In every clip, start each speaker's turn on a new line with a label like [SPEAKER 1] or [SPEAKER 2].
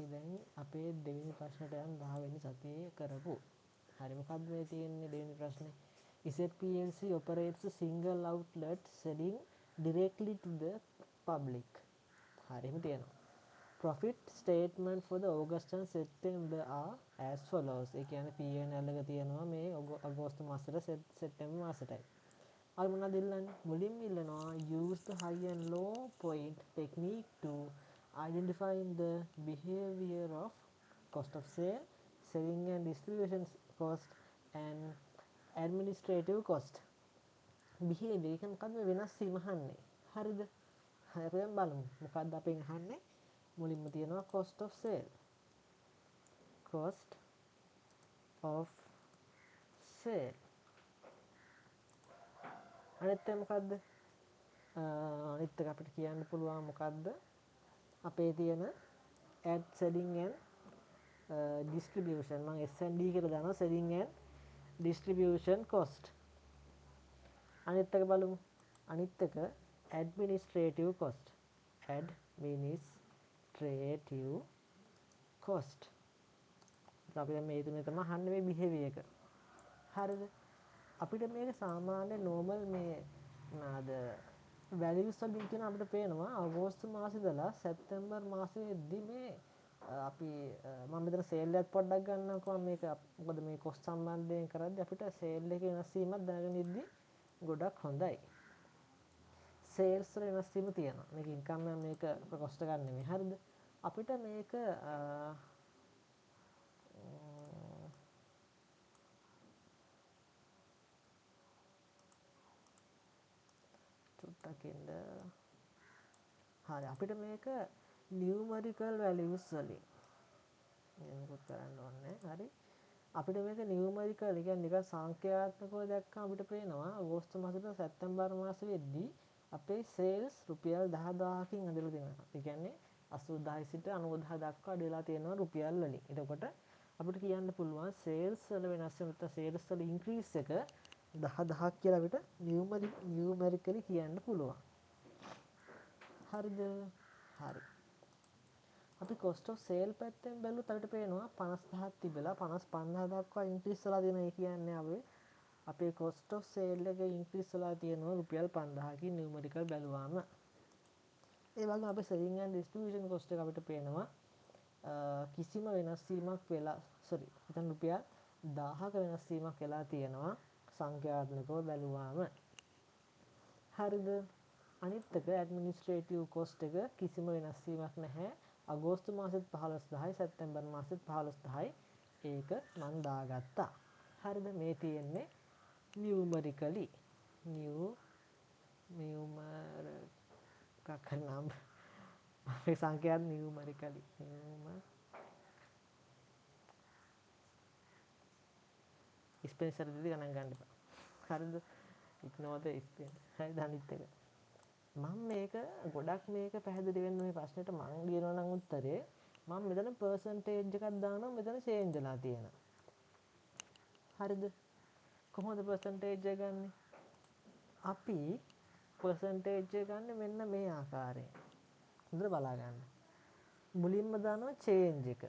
[SPEAKER 1] අපි දැන් අපේ දෙවෙනි ප්‍රශ්නට යන් 10 වෙනි සතියේ කරපු. හරි මොකක්ද මේ තියෙන්නේ දෙවෙනි ප්‍රශ්නේ? Is PLC operates a single outlet selling directly to the public. හරිම තියෙනවා. Profit statement for the August and September are as follows. ඒ කියන්නේ P&L එක තියෙනවා මේ අගෝස්තු මාසෙට සෙප්තැම්බර් මාසෙටයි. අපි මොනවද ඉල්ලන්නේ? මුලින්ම ඉල්ලනවා use the high and low point technique to identifying the behavior of cost of sale, selling and distribution cost and administrative cost. behavior එක මොකක්ද මේ වෙනස් වීම අහන්නේ. හරිද? හරි අපි දැන් බලමු. මොකක්ද අපෙන් අහන්නේ? මුලින්ම තියෙනවා cost of sale. cost of sale. අනිත් එක මොකද්ද? අනිත් එක අපිට කියන්න පුළුවන් මොකද්ද? අපේ තියෙන ad selling and distribution මම S&D කියලා දානවා selling and distribution cost. අනිත් එක බලමු. අනිත් එක administrative cost. administrative cost. අපි දැන් මේ තුනේ තමයි අහන්නේ මේ behavior එක. හරිද? අපිට මේක සාමාන්‍ය normal මේ මොනවාද values වලින් කියන අපිට පේනවා අගෝස්තු මාසෙ ඉඳලා සැප්තැම්බර් මාසෙදී මේ අපි මම මෙතන සේල් එකක් පොඩ්ඩක් ගන්නකො මේක මොකද මේ කොස්ට් සම්බන්ධයෙන් කරද්දී අපිට සේල් එකේ වෙනස් වීමක් දැනගෙන ඉද්දි ගොඩක් හොඳයි. සේල්ස් වල වෙනස් වීම තියෙනවා. මේක ඉන්කම් එක මේක කොස්ට් එකක් නෙමෙයි. හරිද? අපිට මේක චුට්ටකින්ද හරි අපිට මේක numerical values වලින් මොකද කරන්න ඕනේ. හරි අපිට මේක numerical කියන්නේ නිකන් සංඛ්‍යාත්මකව දැක්කම අපිට පේනවා අගෝස්තු මාසෙට සැප්තැම්බර් මාසෙ වෙද්දී අපේ සේල්ස් රුපියල් 10000කින් අඩලා තියෙනවා. ඒ කියන්නේ 80000 සිට 90000 දක්වා අඩලා තියෙනවා රුපියල් වලින්. එතකොට අපිට කියන්න පුළුවන් සේල්ස් වල වෙනස් වෙන නැත්නම් සේල්ස් වල ඉන්ක්‍රීස් එක 10000ක් කියලා අපිට නියුමරිකලි කියන්න පුළුවන්. හරිද? හරි. අපි cost of sale පැත්තෙන් බැලුවොත් අපිට පේනවා 50000ක් තිබෙලා 55000 දක්වා ඉන්ක්‍රීස් වෙලා තියෙනවා. ඒ කියන්නේ අපේ cost of sale එක ඉන්ක්‍රීස් වෙලා තියෙනවා රුපියල් 5000කින් නියුමරිකල් බැලුවාම. ඒ වගේම අපේ selling and distribution cost එක අපිට පේනවා කිසිම වෙනස් වීමක් වෙලා එතන රුපියල් 1000ක වෙනස් වීමක් වෙලා තියෙනවා සංඛ්‍යාත්මකව බැලුවාම. හරිද? අනිත් එක ඇඩ්මිනිස්ට්‍රේටිව් කොස්ට් එක කිසිම වෙනස් වීමක් නැහැ. අගෝස්තු මාසෙත් 15000යි සැප්තැම්බර් මාසෙත් 15000යි. ඒක මම දාගත්තා. හරිද? මේ තියෙන්නේ නියුමරිකලි. කකනම් අපේ සංඛ්‍යාත් නියුමරිකලි. ස්පෙන්සර් දෙවි ගණන් ගන්න එපා. හරිද? ඉක්නෝර් ද ස්පෙන්. හරිද? අනිත් එක මම මේක ගොඩක් මේක පැහැදිලි වෙන්න මේ ප්‍රශ්නෙට මම ලියනවා නම් උත්තරේ මම මෙතන පර්සන්ටේජ් එකක් දානවා මෙතන චේන්ජ් වෙලා තියෙනවා. හරිද? කොහොමද පර්සන්ටේජ් එක ගන්නෙ? අපි පර්සන්ටේජ් එක ගන්න මෙන්න මේ ආකාරයෙන්. හොඳට බලා ගන්න. මුලින්ම දානවා චේන්ජ් එක.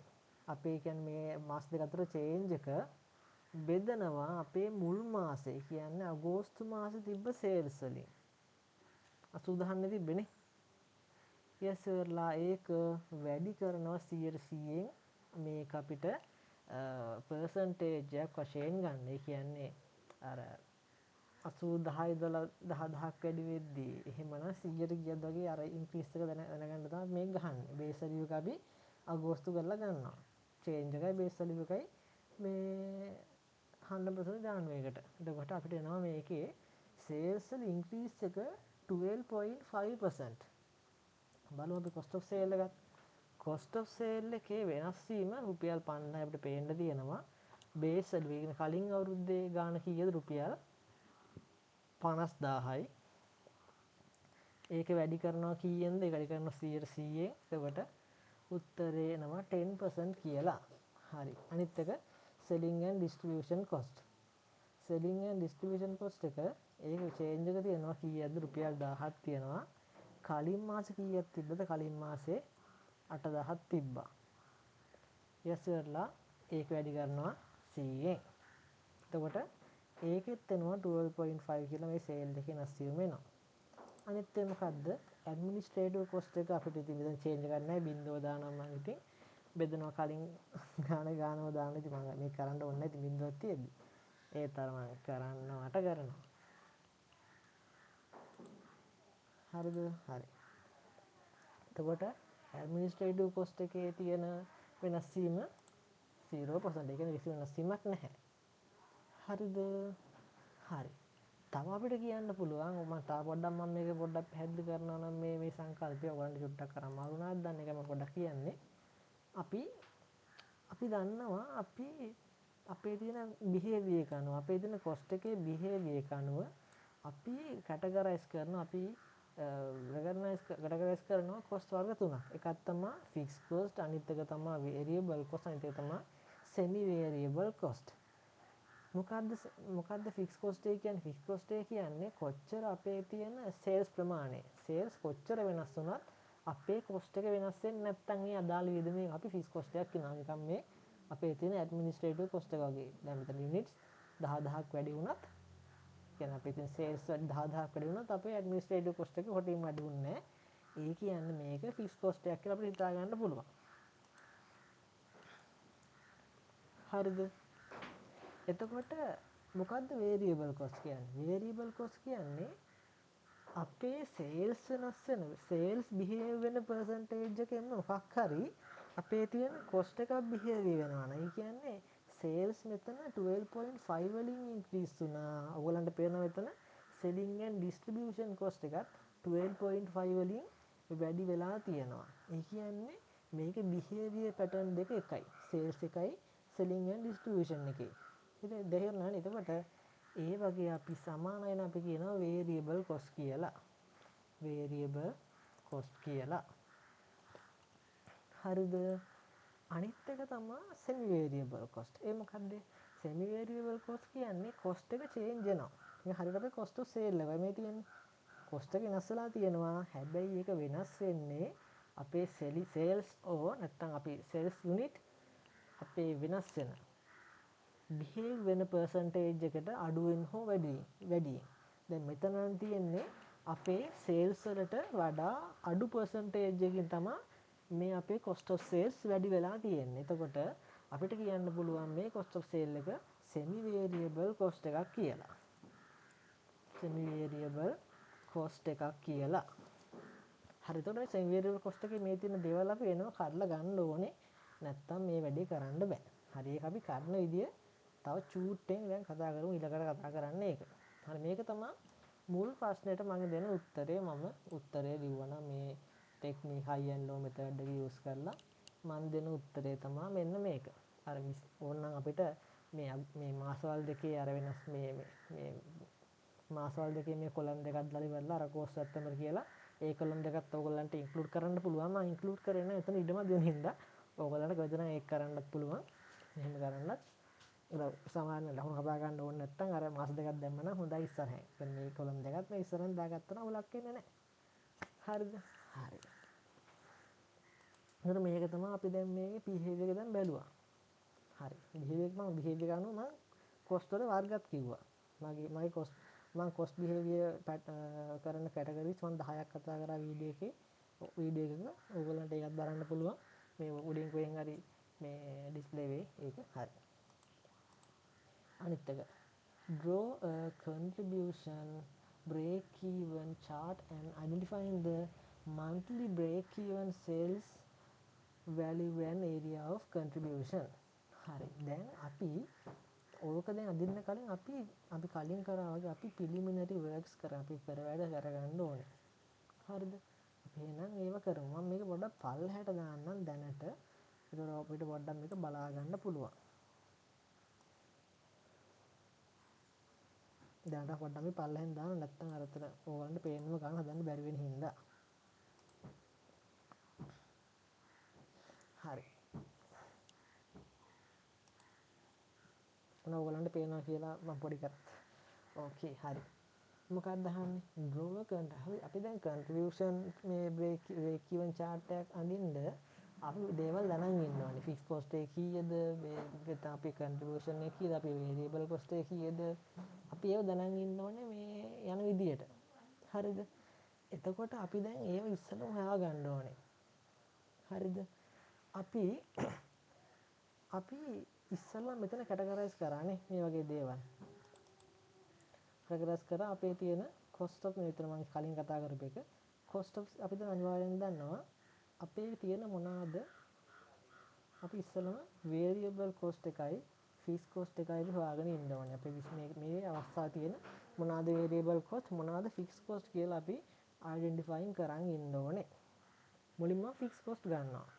[SPEAKER 1] අපේ කියන්නේ මේ මාස දෙක අතර චේන්ජ් එක බෙදනවා අපේ මුල් මාසේ කියන්නේ අගෝස්තු මාසේ තිබ්බ සේල්ස් වලින්. 80000 තිබ්බනේ. yes සර්ලා ඒක වැඩි කරනවා 100%න් මේක අපිට පර්සන්ටේජ් එකක් වශයෙන් ගන්න. ඒ කියන්නේ අර 80000 ඉඳලා 10000ක් වැඩි වෙද්දී එහෙමනම් 100ට ගියද වගේ අර ඉන්ක්‍රීස් එක දැනගන්න තමයි මේක ගහන්නේ. බේස් වැලියු එක අපි අගෝස්තු කරලා ගන්නවා. චේන්ජ් එකයි බේස් වැලියු එකයි මේ 100% දානවා ඒකට. එතකොට අපිට එනවා මේකේ සේල්ස් වල ඉන්ක්‍රීස් එක 12.5%. බලමු අපි cost of sale එකත්. cost of sale එකේ වෙනස් වීම රුපියල් 5000 අපිට පේන්න තියෙනවා. බේස් වැලියු එක කලින් අවුරුද්දේ ගාණ කීයද රුපියල් 50000යි. ඒක වැඩි කරනවා කීයෙන්ද? ඒක වැඩි කරනවා 100%න්. එතකොට උත්තරේ එනවා 10% කියලා. හරි. අනිත් එක selling and distribution cost. selling and distribution cost එක ඒක චේන්ජ් එක තියෙනවා කීයක්ද? රුපියල් 1000ක් තියෙනවා. කලින් මාසේ කීයක් තිබ්බද? කලින් මාසේ 8000ක් තිබ්බා. S ඉවරලා ඒක වැඩි කරනවා 100ෙන්. එතකොට ඒකෙත් එනවා 12.5 කියලා මේ සේල් එකේ නැස්සියුම එනවා. අනිත් එක මොකද්ද? ඇඩ්මිනිස්ට්‍රේටිව් කොස්ට් එක අපිට ඉතින් මෙතන චේන්ජ් කරන්න නැහැ. බිංදුව දානවා මම ඉතින් බෙදනවා කලින් ගානව දාන්න ඉතින් මම මේක කරන්න ඕනේ නැහැ. ඉතින් බිංදුවක් තියෙද්දි. ඒ තරම කරන්නවට කරනවා. හරිද? හරි. එතකොට ඇඩ්මිනිස්ට්‍රේටිව් කොස්ට් එකේ තියෙන වෙනස් වීම 0%. ඒ කියන්නේ කිසි වෙනස් වීමක් නැහැ. හරිද? හරි. තව අපිට කියන්න පුළුවන් මම තව පොඩ්ඩක් මම මේක පොඩ්ඩක් පැහැදිලි කරනවා නම් මේ සංකල්පය ඔයගලන්ට චුට්ටක් අර අමාරු වුණාද දන්නේ නැහැ මම පොඩ්ඩක් කියන්නේ. අපි දන්නවා අපි අපේ තියෙන බිහේවියර් එක අනුව අපේ තියෙන කොස්ට් එකේ බිහේවියර් එක අනුව අපි කැටගරයිස් කරනවා අපි කැටගරයිස් කරනවා කොස්ට් වර්ග තුනක්. එකක් තමයි ෆික්ස් කොස්ට්, අනිත් එක තමයි වේරියබල් කොස්ට්, අනිත් එක තමයි සෙමි වේරියබල් කොස්ට්. මොකද්ද ෆික්ස් කොස්ට් එක කියන්නේ? ෆික්ස් කොස්ට් එක කියන්නේ කොච්චර අපේ තියෙන සේල්ස් ප්‍රමාණය. සේල්ස් කොච්චර වෙනස් වුණත් අපේ කොස්ට් එක වෙනස් වෙන්නේ නැත්නම් ඒ අදාළ වියදමෙන් අපි ෆික්ස් කොස්ට් එකක් කියනවා. නිකන් මේ අපේ තියෙන ඇඩ්මිනිස්ට්‍රේටිව් කොස්ට් එක වගේ. දැන් මෙතන යුනිට්ස් 10000ක් වැඩි වුණත් කියන්නේ අපේ තියෙන සේල්ස් 10000ක් වැඩි වුණත් අපේ ඇඩ්මිනිස්ට්‍රේටිව් කොස්ට් එක කොටින්ම වැඩි වුණේ නැහැ. ඒ කියන්නේ මේක ෆික්ස් කොස්ට් එකක් කියලා අපිට හිතා ගන්න පුළුවන්. හරිද? එතකොට මොකද්ද වේරියබල් කොස්ට් කියන්නේ? වේරියබල් කොස්ට් කියන්නේ අපේ සේල්ස් වෙනස් වෙන සේල්ස් බිහේව් වෙන පර්සන්ටේජ් එකෙන් මොකක් හරි අපේ තියෙන කොස්ට් එකක් බිහේව් වෙනවා නේ. ඒ කියන්නේ සේල්ස් මෙතන 12.5 වලින් ඉන්ක්‍රීස් වුණා. ඔයගලන්ට පේනවා මෙතන selling and distribution cost එකත් 12.5 වලින් වැඩි වෙලා තියෙනවා. ඒ කියන්නේ මේක බිහේවියර් පැටර්න් දෙක එකයි. සේල්ස් එකයි selling and distribution එකේ. ඉතින් දෙහෙරනනේ. එතකොට ඒ වගේ අපි සමානයින අපි කියනවා වේරියබල් කොස්ට් කියලා. වේරියබල් කොස්ට් කියලා. හරිද? අනිත් එක තමයි සෙමි වේරියබල් කොස්ට්. ඒ මොකද්ද? සෙමි වේරියබල් කොස්ට් කියන්නේ කොස්ට් එක චේන්ජ් වෙනවා. මේ හරියට අපි කොස්ට් ඔෆ් සේල් එකයි මේ තියෙන්නේ. කොස්ට් එක වෙනස් වෙලා තියෙනවා. හැබැයි ඒක වෙනස් වෙන්නේ අපේ සේල්ස් ඕ නැත්නම් අපි සේල්ස් යුනිට් අපේ වෙනස් වෙන බිහේව් වෙන පර්සන්ටේජ් එකට අඩුවෙන් හෝ වැඩියෙන්. දැන් මෙතන නම් තියෙන්නේ අපේ සේල්ස් වලට වඩා අඩු පර්සන්ටේජ් එකකින් තමයි මේ අපේ cost of sales වැඩි වෙලා තියෙන්නේ. එතකොට අපිට කියන්න පුළුවන් මේ cost of sale එක semi variable cost එකක් කියලා. semi variable cost එකක් කියලා. හරි. එතකොට semi variable cost එකේ මේ තියෙන දේවල් අපි වෙනම කඩලා ගන්න ඕනේ. නැත්තම් මේ වැඩේ කරන්න බෑ. හරි. ඒක අපි කරන විදිය තව චූට්ටෙන් දැන් කතා කරමු. ඊළඟට කතා කරන්නේ ඒක. හරි. මේක තමයි මුල් ප්‍රශ්නෙට මම දෙන උත්තරේ. මම උත්තරේ ලිව්වනම් මේ technique high and low method එක යූස් කරලා මම දෙන උත්තරේ තමයි මෙන්න මේක. අර ඕනනම් අපිට මේ මාසවල් දෙකේ අර වෙනස් මේ මාසවල් දෙකේ මේ කොලම් දෙකක් දාලා ඉවරලා අර කෝස් සැප්තැම්බර් කියලා ඒ කොලම් දෙකත් ඕගොල්ලන්ට ඉන්ක්ලූඩ් කරන්න පුළුවන්. මම ඉන්ක්ලූඩ් කරේ නැහැ. එතන ඉඩම දෙන හින්දා ඕගොල්ලන්ට කොහෙද නම් ඒක කරන්නත් පුළුවන්. එහෙම කරන්නත් සමාන ලකුණු කපා ගන්න ඕනේ නැත්නම් අර මාස දෙකක් දැම්ම නම් හොඳයි ඉස්සරහින්. දැන් මේ කොලම් දෙකත් මේ ඉස්සරහින් දාගත්තා නම් උලක් වෙන්නේ නැහැ. හරිද? හරි. එතන මේක තමයි අපි දැන් මේකේ බිහේවියර් එක දැන් බැලුවා. හරි. බිහේවියර් අනුව මම කොස්ට් වල වර්ගත් කිව්වා. මගේ කොස්ට් මම කොස්ට් බිහේවියර් කරන කැටගරිස් මම 10ක් කතා කරා වීඩියෝ එකක. ඕගොල්ලන්ට ඒකත් බලන්න පුළුවන්. මේ උඩින් කොහෙන් හරි මේ ඩිස්ප්ලේ වෙයි ඒක. හරි. අනිත් එක draw a contribution break even chart and identifying the monthly break even sales value and area of contribution. හරි. දැන් අපි ඕක දැන් අදින්න කලින් අපි කලින් කරා වගේ අපි preliminary works කරා. අපි පෙර වැඩ කරගන්න ඕනේ. හරිද? අපි එහෙනම් ඒව කරමු. මම මේක පොඩ්ඩක් පල්ලෙහාට දාන්නම් දැනට. ඒතකොට අපිට පොඩ්ඩක් මේක බලා ගන්න පුළුවන්. දැනට පොඩ්ඩක් අපි පල්ලෙහෙන් දාන්න නැත්නම් අරතර ඕගොල්ලන්ට පේන්නම ගන්න හදන්න බැරි වෙන හින්දා. හරි. ඕගොල්ලන්ට පේනවා කියලා මම පොඩි කරා. ඕකේ හරි. මොකක්ද අහන්නේ? draw හරි අපි දැන් contribution මේ break even chart එකක් අඳින්න අපි දේවල් දැනන් ඉන්න ඕනේ. ෆික්ස් කොස්ට් එක කීයද, මේකට අපේ කන්ට්‍රිබියුෂන් එක කීයද, අපේ වේරියබල් කොස්ට් එක කීයද, අපි ඒව දැනන් ඉන්න ඕනේ මේ යන විදියට. හරිද? එතකොට අපි දැන් ඒව ඉස්සෙල්ලම හොයාගන්න ඕනේ. හරිද? අපි ඉස්සෙල්ලා මෙතන කැටගරයිස් කරානේ මේ වගේ දේවල්. කැටගරයිස් කරා අපේ තියෙන cost of, මෙතන මම කලින් කතා කරපු එක cost of, අපි දැන් අනිවාර්යෙන් දන්නවා අපේ තියෙන මොනවාද, අපි ඉස්සෙල්ලම variable cost එකයි fixed cost එකයි අපි හොයාගෙන ඉන්න ඕනේ. අපි මේ අවස්ථාවේ තියෙන මොනවාද variable cost, මොනවාද fixed cost කියලා අපි identifying කරන් ඉන්න ඕනේ. මුලින්ම fixed cost ගන්නවා.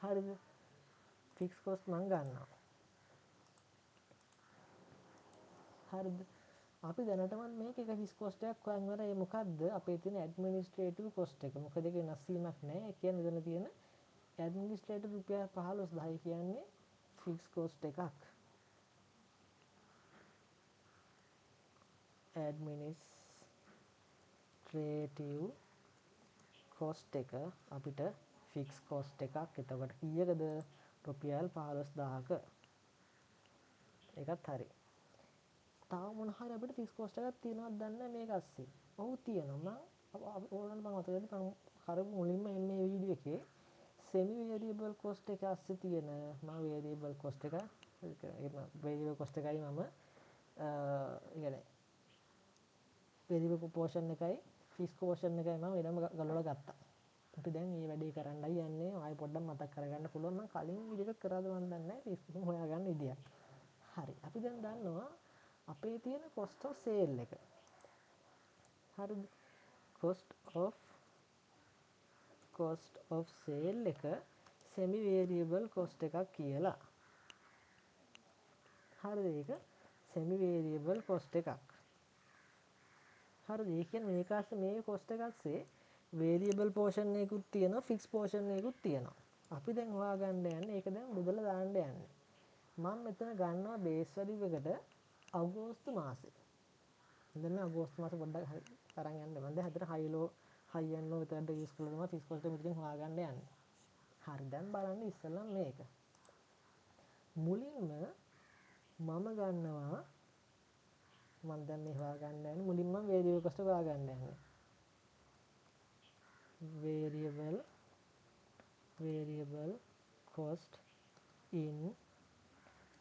[SPEAKER 1] හරිද? fixed cost මම ගන්නවා. හරිද? අපි දැනටමත් මේක එක fixed cost එකක් හොයන් ඉවරයි. ඒ මොකද්ද? අපේ තියෙන administrative cost එක. මොකද ඒක වෙනස් වීමක් නැහැ. ඒ කියන්නේ මෙතන තියෙන administrative රුපියල් 15000 කියන්නේ fixed cost එකක්. administrative cost එක අපිට fixed cost එකක්. එතකොට කීයකද? රුපියල් 15000ක. ඒකත් හරි. තව මොන හරි අපිට ෆික්ස් කොස්ට් එකක් තියෙනවද දන්නේ මේක අස්සේ. ඔව් තියෙනවා. ඕගොල්ලන්ට මම අතට කරපු මුලින්ම මේ වීඩියෝ එකේ semi variable cost එක අස්සේ තියෙන මම variable cost එක variable cost එකයි මම يعني variable portion එකයි fixed portion එකයි මම වෙනම ගලවලා ගත්තා. අපි දැන් මේ වැඩේ කරන්නයි යන්නේ. ආයෙ පොඩ්ඩක් මතක් කරගන්න පුළුවන් නම් කලින් වීඩියෝ එක කරාද මන් දන්නේ නැහැ. fixed හොයාගන්න විදියක්. හරි. අපි දැන් දන්නවා අපේ තියෙන cost of sale එක. හරිද? cost of sale එක semi variable cost එකක් කියලා. හරිද? ඒක semi variable cost එකක්. හරිද? ඒ කියන්නේ මේක අස්සේ මේ cost එක අස්සේ variable portion එකකුත් තියෙනවා, fixed portion එකකුත් තියෙනවා. අපි දැන් හොයාගන්න යන්නේ ඒක දැන් මුදල දාන්න යන්නේ. මම මෙතන ගන්නවා බේස් වැලියු එකට අගෝස්තු මාසේ. දැන් අගෝස්තු මාසේ පොඩ්ඩක් අරන් යන්න. මම දැන් හතර high and low විතරට යූස් කරලා තමයි fixed cost එක මෙතනින් හොයාගන්න යන්නේ. හරි, දැන් බලන්න ඉස්සෙල්ලා මේක. මුලින්ම මම ගන්නවා මම දැන් මේ හොයාගන්න යන්නේ මුලින්ම variable cost එක හොයාගන්න යන්නේ.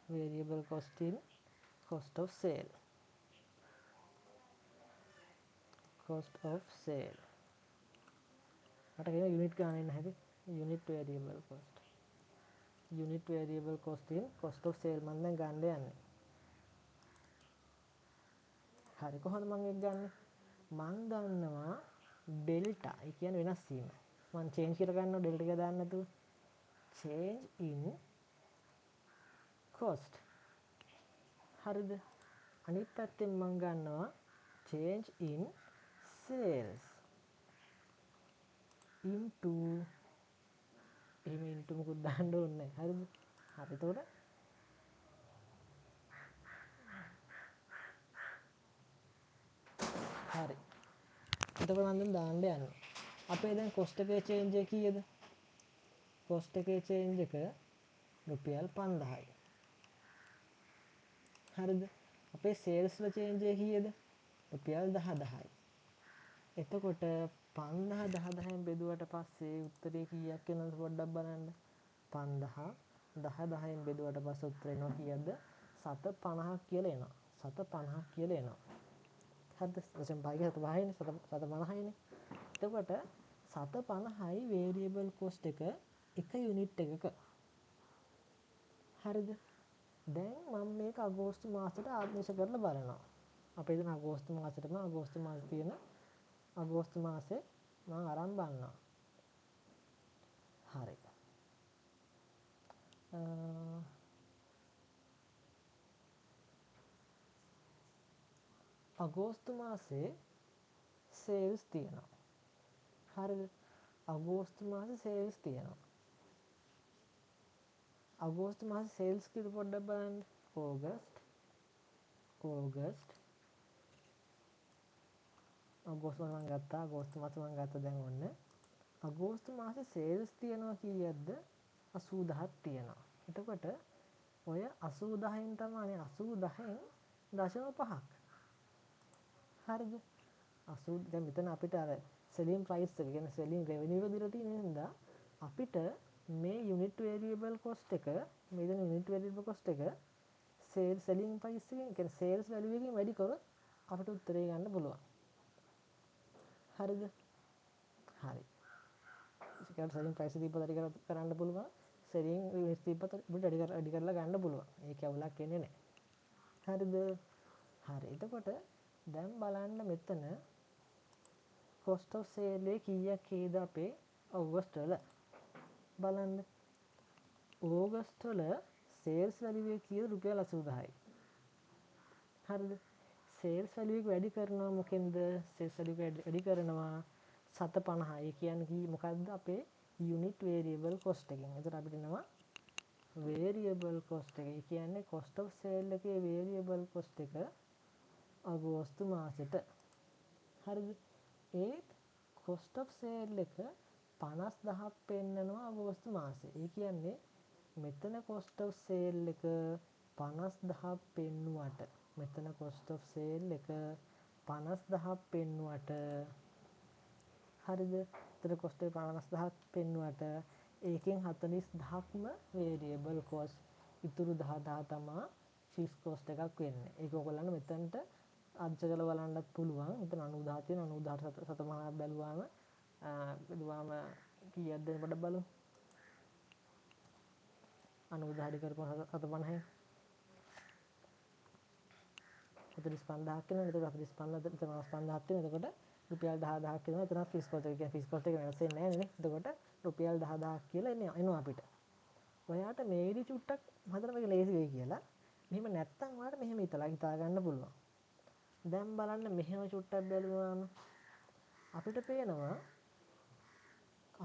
[SPEAKER 1] variable cost in cost of sale. cost of sale. මට කියන යුනිට් ගන්න ඉන්න හැටි unit variable cost. unit variable cost in cost of sale මම දැන් ගන්න යන්නේ. හරි, කොහොමද මම ඒක ගන්නෙ? මම ගන්නවා ඩෙල්ටා. ඒ කියන්නේ වෙනස් වීම. මම change කියලා ගන්නවා ඩෙල්ටා එක දාන්න නැතුව. change in cost. හරිද? අනිත් පැත්තෙන් මම ගන්නවා change in sales into එහෙම into මොකුත් දාන්න ඕනේ නැහැ. හරිද? හරි, එතකොට හරි. එතකොට මම දැන් දාන්න යන්නේ. අපේ දැන් cost එකේ change එක කීයද? cost එකේ change එක රුපියල් 5000යි. හරිද? අපේ sales වල change එක කීයද? රුපියල් 10000යි. එතකොට 5000 10000න් බෙදුවට පස්සේ උත්තරේ කීයක් එනවද පොඩ්ඩක් බලන්න. 5000 10න් බෙදුවට පස්සේ උත්තරේ එනවා කීයද? 750ක් කියලා එනවා. 750ක් කියලා එනවා. හරිද? 0.5 750නේ. එතකොට 750යි variable cost එක යුනිට් එකක. හරිද? දැන් මම මේක අගෝස්තු මාසෙට ආදේශ කරලා බලනවා. අපේ දැන් අගෝස්තු මාසේ මම අරන් බලනවා. හරි. අගෝස්තු මාසේ sales තියෙනවා. හරිද? අගෝස්තු මාසේ sales තියෙනවා. අගෝස්තු මාසේ sales කීයද පොඩ්ඩක් බලන්න. අගෝස්තු මම ගත්තා. අගෝස්තු මාසේ මම ගත්තා දැන් ඔන්න. අගෝස්තු මාසේ සේල්ස් තියෙනවා කීයක්ද? 80000ක් තියෙනවා. එතකොට ඔය 80000න් තමයි 80000න් 0.5ක්. හරිද? 80 දැන් මෙතන අපිට අර selling price එක කියන්නේ selling revenue එක දීලා තියෙන හින්දා අපිට මේ unit variable cost එක මේ දෙන unit variable cost එක selling price එකෙන් කියන්නේ sales value එකෙන් වැඩි කරොත් අපිට උත්තරේ ගන්න පුළුවන්. හරිද? හරි. ඒකට selling price දීපත් වැඩි කරන්න පුළුවන්. selling units දීපත් අපිට වැඩි කරලා ගන්න පුළුවන්. ඒක අවුලක් එන්නේ නැහැ. හරිද? හරි. එතකොට දැන් බලන්න මෙතන cost of sale එක කීයක් කීයද අපේ ඕගස්ට් වල බලන්න. ඕගස්ට් වල sales value එක කීයද? රුපියල් 80000යි. හරිද? sales value එක වැඩි කරනවා මොකෙන්ද? sales value එක වැඩි කරනවා 750. ඒ කියන්නේ මොකද්ද? අපේ unit variable cost එකෙන්. එතකොට අපිට එනවා variable cost එක. ඒ කියන්නේ cost of sale එකේ variable cost එක අගෝස්තු මාසෙට. හරිද? ඒත් cost of sale එක 50000ක් පෙන්නනවා අගෝස්තු මාසේ. ඒ කියන්නේ මෙතන cost of sale එක 50000ක් පෙන්නුවට මෙතන cost of sale එක 50000ක් පෙන්නුවට හරිද? එතන cost එක 50000ක් පෙන්නුවට ඒකෙන් 40000ක්ම variable cost ඉතුරු 10000 තමයි fixed cost එකක් වෙන්නේ. ඒක ඔයගොල්ලන්ට මෙතනට අධ්‍ය කරලා බලන්නත් පුළුවන්. මෙතන 90000 තියෙන 90000ට 75000ක් බැලුවාම කීයක්ද පොඩ්ඩක් බලමු. 90000 අඩි කරපුවම 750යි 45000ක් වෙනවා. එතකොට 45000 එතන 5000ක් තියෙනවා. එතකොට රුපියල් 10000ක් වෙනවා. එතන ෆික්ස් කොස්ට් එක කියන්නේ ෆික්ස් කොස්ට් එක වෙනස් වෙන්නේ නැහැ නේ. එතකොට රුපියල් 10000ක් කියලා එනවා අපිට. ඔයාට මේ විදි චුට්ටක් හදන්න මේක ලේසි වෙයි කියලා. මෙහෙම නැත්තම් ඔයාලට මෙහෙම හිතා ගන්න පුළුවන්. දැන් බලන්න මෙහෙම චුට්ටක් බැලුවාම අපිට පේනවා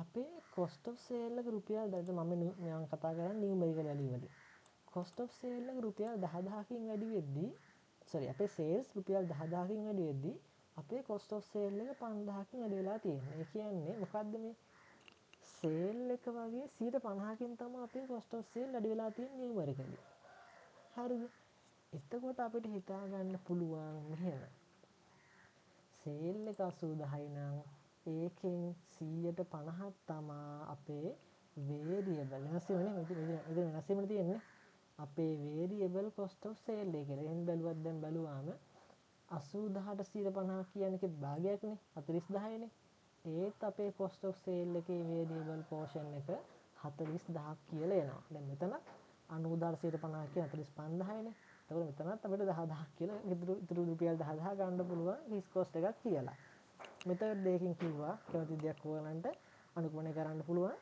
[SPEAKER 1] අපේ cost of sale එක රුපියල් මම කතා කරන්නේ numerical value වලින්. cost of sale එක රුපියල් 10000කින් වැඩි වෙද්දී අපේ sales රුපියල් 10000කින් වැඩි වෙද්දී අපේ cost of sale එක 5000කින් වැඩි වෙලා තියෙනවා. ඒ කියන්නේ මොකද්ද මේ sale එක වගේ 150කින් තමයි අපේ cost of sale වැඩි වෙලා තියෙන්නේ numerically. හරිද? එතකොට අපිට හිතා ගන්න පුළුවන් මෙහෙම. sale එක 80000යි නම් ඒකෙන් 150ක් තමයි අපේ variable වෙනස් වීම තියෙන්නේ. අපේ variable cost of sale එක කියලා. එහෙන් බැලුවත් දැන් බැලුවාම 80000ට 150 කියන්නේ ඒකේ භාගයක්නේ 40000යිනේ. ඒත් අපේ cost of sale එකේ variable portion එක 40000ක් කියලා එනවා. දැන් මෙතන 90000ට 150 කියන 45000යිනේ. එතකොට මෙතනත් අපිට 10000ක් කියලා ඉතුරු රුපියල් 10000 ගන්න පුළුවන් fixed cost එකක් කියලා. මෙතන දෙකකින් කිව්වා කැමති දෙයක් ඕගලන්ට අනුගමනය කරන්න පුළුවන්.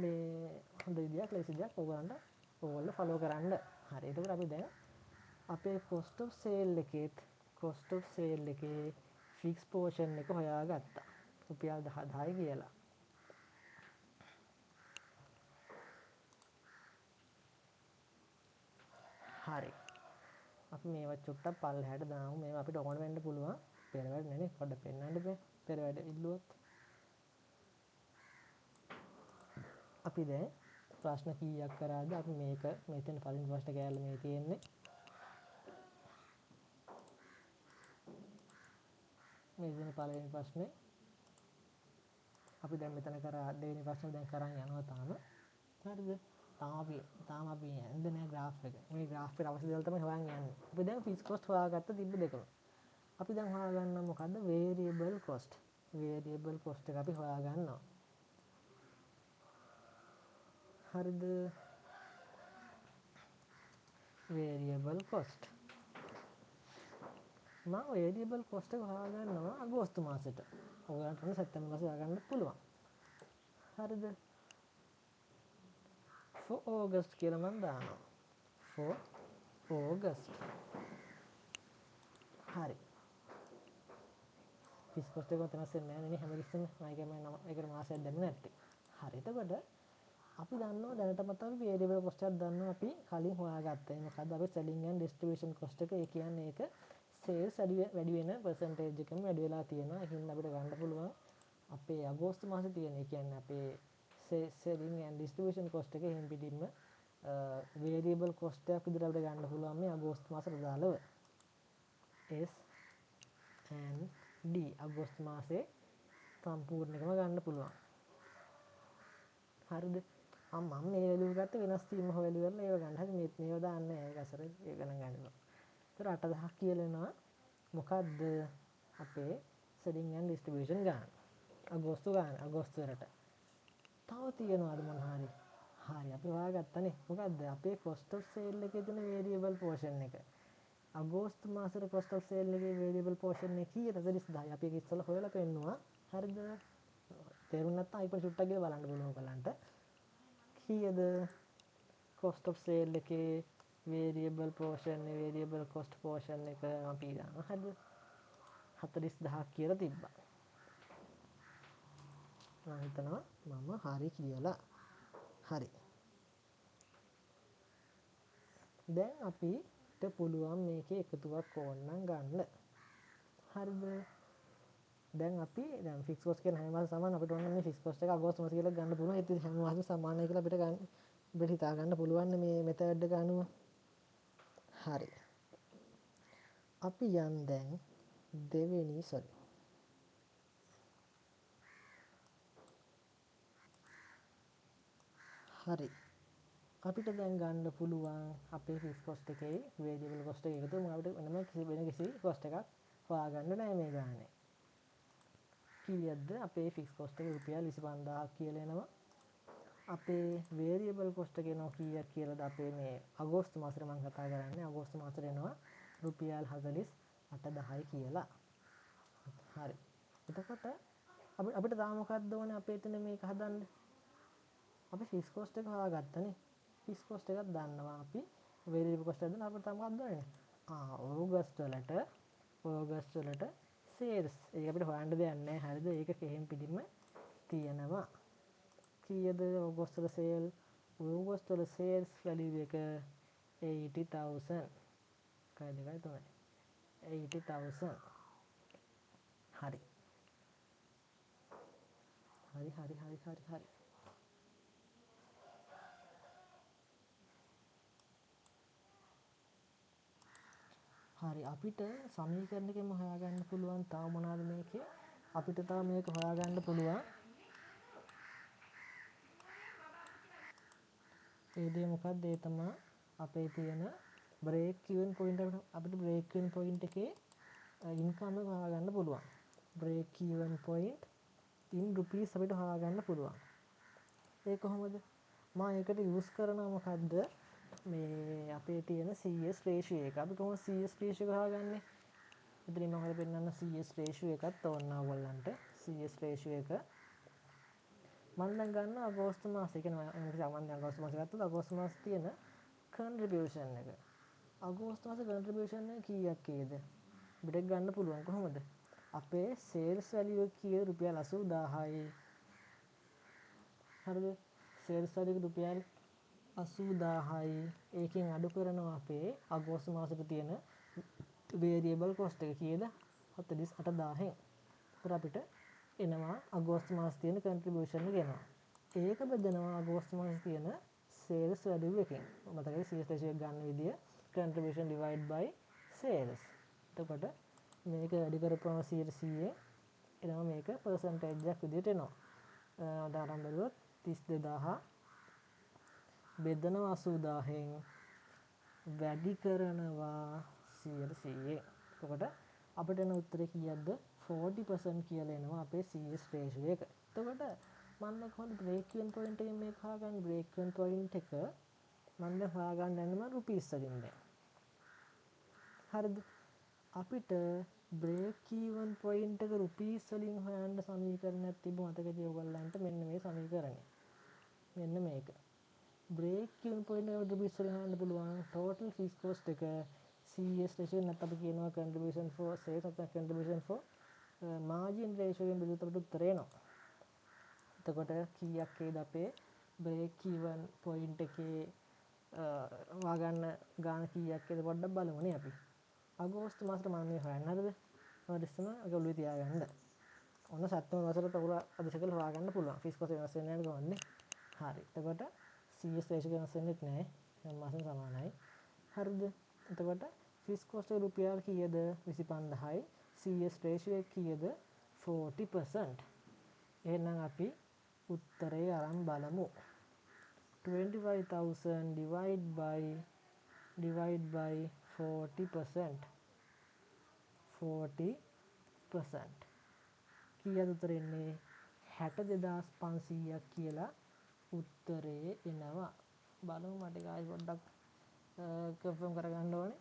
[SPEAKER 1] මේ හොඳ විදියක් ලේසි දෙයක් ඕගොල්ලෝ ෆලෝ කරන්න. හරි. එතකොට අපි දැන් අපේ cost of sale එකේ fixed portion එක හොයාගත්තා. රුපියල් 10000යි කියලා. හරි. අපි මේවා චුට්ටක් පල්ලෙහාට දාමු. මේවා අපිට ඕන වෙන්න පුළුවන්. පෙර වැඩ නෙනේ. පොඩ්ඩක් පෙන්නන්න බෑ. පෙර වැඩ ඉල්ලුවොත්. අපි දැන් ප්‍රශ්න කීයක් කරාද? අපි මෙතන පළවෙනි ප්‍රශ්න කෑල්ල මේ තියෙන්නේ. මේ දෙන පළවෙනි ප්‍රශ්නේ. අපි දැන් මෙතන කරා දෙවෙනි ප්‍රශ්නේ දැන් කරන් යනවා තාම. හරිද? තාම අපි යන්නේ නැහැ graph එක. මේ graph එකට අවශ්‍ය දේවල් තමයි හොයන් යන්නේ. අපි දැන් fixed cost හොයාගත්ත තිබ්බ දෙකම. අපි දැන් හොයාගන්නවා මොකද්ද? variable cost. variable cost එක අපි හොයාගන්නවා. හරිද? variable cost. මම variable cost එක හොයාගන්නවා අගෝස්තු මාසෙට. ඔයගලන්ට සැප්තැම්බර් මාසේ හොයාගන්න පුළුවන්. හරිද? for August කියලා මම දානවා. for August. හරි. fixed cost එක වෙනස් වෙන්නේ නැහැ නේ හැමතිස්සෙම. ඒකට මාසයක් දැම්මේ නැත්තේ. හරි. එතකොට අපි දන්නවා දැනටමත් අපි variable cost එකක් දන්නවා අපි කලින් හොයාගත්තා. මොකද්ද අපි selling and distribution cost එක. ඒ කියන්නේ ඒක sales වැඩි වෙන percentage එකම වැඩි වෙලා තියෙනවා. ඒකින් අපිට ගන්න පුළුවන් අපේ අගෝස්තු මාසේ තියෙන, ඒ කියන්නේ අපේ selling and distribution cost එක එහෙම් පිටින්ම variable cost එකක් විදිහට අපිට ගන්න පුළුවන් මේ අගෝස්තු මාසෙට අදාළව. S and D අගෝස්තු මාසේ සම්පූර්ණයෙන්ම ගන්න පුළුවන්. හරිද? මම මේ වැලියු ගත්ත වෙනස් වීම හොයලා ඉවරලා ඒව ගන්න. හරි මේව දාන්න ඒක අසර ඒක ගණන් ගන්නවා. ඒතර 8000ක් කියලා එනවා. මොකද්ද අපේ selling and distribution ගාන. අගෝස්තු ගාන අගෝස්තු වලට. තව තියෙනවද මොන හරි? හරි අපි හොයාගත්තනේ. මොකද්ද අපේ cost of sale එකේ තියෙන variable portion එක. අගෝස්තු මාසෙට cost of sale එකේ variable portion එක කීයද? 40000යි. අපි ඒක ඉස්සෙල්ලා හොයලා පෙන්නුවා. හරිද? තේරුම් නැත්නම් අයිපන් චුට්ටක් ගිහලා බලන්න බලමු බලන්න. කීයද cost of sale එකේ variable portion variable cost portion එක අපි දානවා. හරිද? 40000ක් කියලා තිබ්බා. මම හිතනවා මම හරි කියලා. හරි. දැන් අපිට පුළුවන් මේකේ එකතුවක් ඕනනම් ගන්න. හරිද? දැන් අපි දැන් ෆික්ස් කොස්ට් කියන හැම මාසෙම සමාන අපිට ඕන මේ ෆික්ස් කොස්ට් එක අගෝස්තු මාසේ කියලා ගන්න පුළුවන්. ඒත් හැම මාසෙම සමානයි කියලා අපිට ගන්න අපිට හිතා ගන්න පුළුවන් මේ මෙතඩ් එක අනුව. හරි. අපි යන් දැන් දෙවෙනි හරි. අපිට දැන් ගන්න පුළුවන් අපේ ෆික්ස් කොස්ට් එකේ වේරියබල් කොස්ට් එක එකතු වුණාම අපිට වෙනම කිසි කොස්ට් එකක් හොයාගන්න නෑ මේ ගානේ. කීයක්ද අපේ ෆික්ස් කොස්ට් එක රුපියල් 25000ක් කියලා එනවා. අපේ වේරියබල් කොස්ට් එක එනවා කීයක් කියලාද අපේ මේ අගෝස්තු මාසෙට මම කතා කරන්නේ. අගෝස්තු මාසෙට එනවා රුපියල් 48000යි කියලා. හරි. එතකොට අපිට තාම මොකක්ද ඕනේ අපේ එතන මේක හදන්න? අපි ෆික්ස් කොස්ට් එක හොයාගත්තනේ. ෆික්ස් කොස්ට් එකක් දන්නවා අපි. වේරියබල් කොස්ට් එක දන්නවා. අපිට තාම මොකක්ද ඕනේ? ඕගස්ට් වලට සේල්ස්. ඒක අපිට හොයන්න දෙයක් නැහැ. හරිද? ඒක කෙහෙන් පිටින්ම තියෙනවා. කීයද ඕගස්ට් වල සේල්? ඕගස්ට් වල සේල්ස් වැලියු එක 80000. කයි 80000. හරි. හරි. හරි අපිට සමීකරණයකින්ම හොයාගන්න පුළුවන් තව මොනවද මේකේ? අපිට තව මේක හොයාගන්න පුළුවන්. ඒ දේ මොකක්ද? ඒ තමයි අපේ තියෙන බ්‍රේක් ඉවන් පොයින්ට් අපිට බ්‍රේක් ඉවන් පොයින්ට් එකේ ඉන්කම් එක හොයාගන්න පුළුවන්. බ්‍රේක් ඉවන් පොයින්ට් in rupees අපිට හොයාගන්න පුළුවන්. ඒ කොහොමද? මම ඒකට යූස් කරනවා මොකද්ද? මේ අපේ තියෙන CS ratio එක. අපි කොහොමද CS ratio එක හොයාගන්නේ? ඉතින් මම ඔයාලට පෙන්නන්න CS ratio එකත් ඕනවා ඔයගොල්ලන්ට. CS ratio එක මම දැන් ගන්න අගෝස්තු මාසේ කියන්නේ මම සාමාන්‍ය අගෝස්තු මාසේ ගත්තොත් අගෝස්තු මාසේ තියෙන contribution එක. අගෝස්තු මාසේ contribution එක කීයක් ඒද? අපිට ගන්න පුළුවන් කොහොමද? අපේ sales value එක කීයද? රුපියල් 80000යි. හරිද? sales value එක රුපියල් 80000යි. ඒකෙන් අඩු කරනවා අපේ අගෝස්තු මාසෙට තියෙන variable cost එක කීයද? 48000න්. ඒතර අපිට එනවා අගෝස්තු මාසේ තියෙන contribution එක එනවා. ඒක බෙදනවා අගෝස්තු මාසේ තියෙන sales value එකෙන්. මතකද CS ratio එක ගන්න විදිය contribution divide by sales. එතකොට මේක වැඩි කරපුවම 100%ෙන් එනවා මේක percentage එකක් විදියට එනවා. උදාහරණ බැලුවොත් 32000 බෙදනවා 80000න් වැඩි කරනවා 100%ෙන්. එතකොට අපිට එන උත්තරේ කීයක්ද? 40% කියලා එනවා අපේ CS ratio එක. එතකොට මම කොහොමද break even point එකෙන් මේක හොයාගන්නේ? break even point එක මම දැන් හොයාගන්න යන්නේ මම රුපීස් වලින් දැන්. හරිද? අපිට break even point එක රුපීස් වලින් හොයන්න සමීකරණයක් තිබ්බ මතකද ඔයගොල්ලන්ට? මෙන්න මේ සමීකරණය. මෙන්න මේක. break even point එක රුපීස් වලින් හොයන්න පුළුවන්. total fixed cost එක CS ratio නැත්නම් අපි කියනවා contribution for sales නැත්නම් contribution for margin ratio එකෙන් බෙදුවොත් අපිට උත්තරේ එනවා. එතකොට කීයක් ඒද අපේ break even point එකේ හොයාගන්න ගාන කීයක් ඒද පොඩ්ඩක් බලමුනේ අපි. අගෝස්තු මාසෙට මම මේ හොයන්නේ හරිද? ඔයාලා ඉස්සම ඒක ඔළුවේ තියාගන්න. ඔන්න සැප්තැම්බර් මාසෙට ඔයගොල්ලෝ අධිශ කරලා හොයාගන්න පුළුවන්. ෆික්ස් කොස්ට් වෙනස් වෙන්නේ නැහැ ගමන්නේ. හරි. එතකොට CS රේෂියෝ වෙනස් වෙන්නේ නැහැ. හැම මාසෙම සමානයි. හරිද? එතකොට ෆික්ස් කොස්ට් එක රුපියල් කීයද? 25000යි. CS රේෂියෝ එක කීයද? 40%. එහෙනම් අපි උත්තරේ අරන් බලමු. 25,000 divide by 40%. 40% කීයද උත්තරේ එන්නේ? 62500ක් කියලා උත්තරේ එනවා. බලමු මට ගායි පොඩ්ඩක් කන්ෆර්ම් කරගන්න ඕනේ.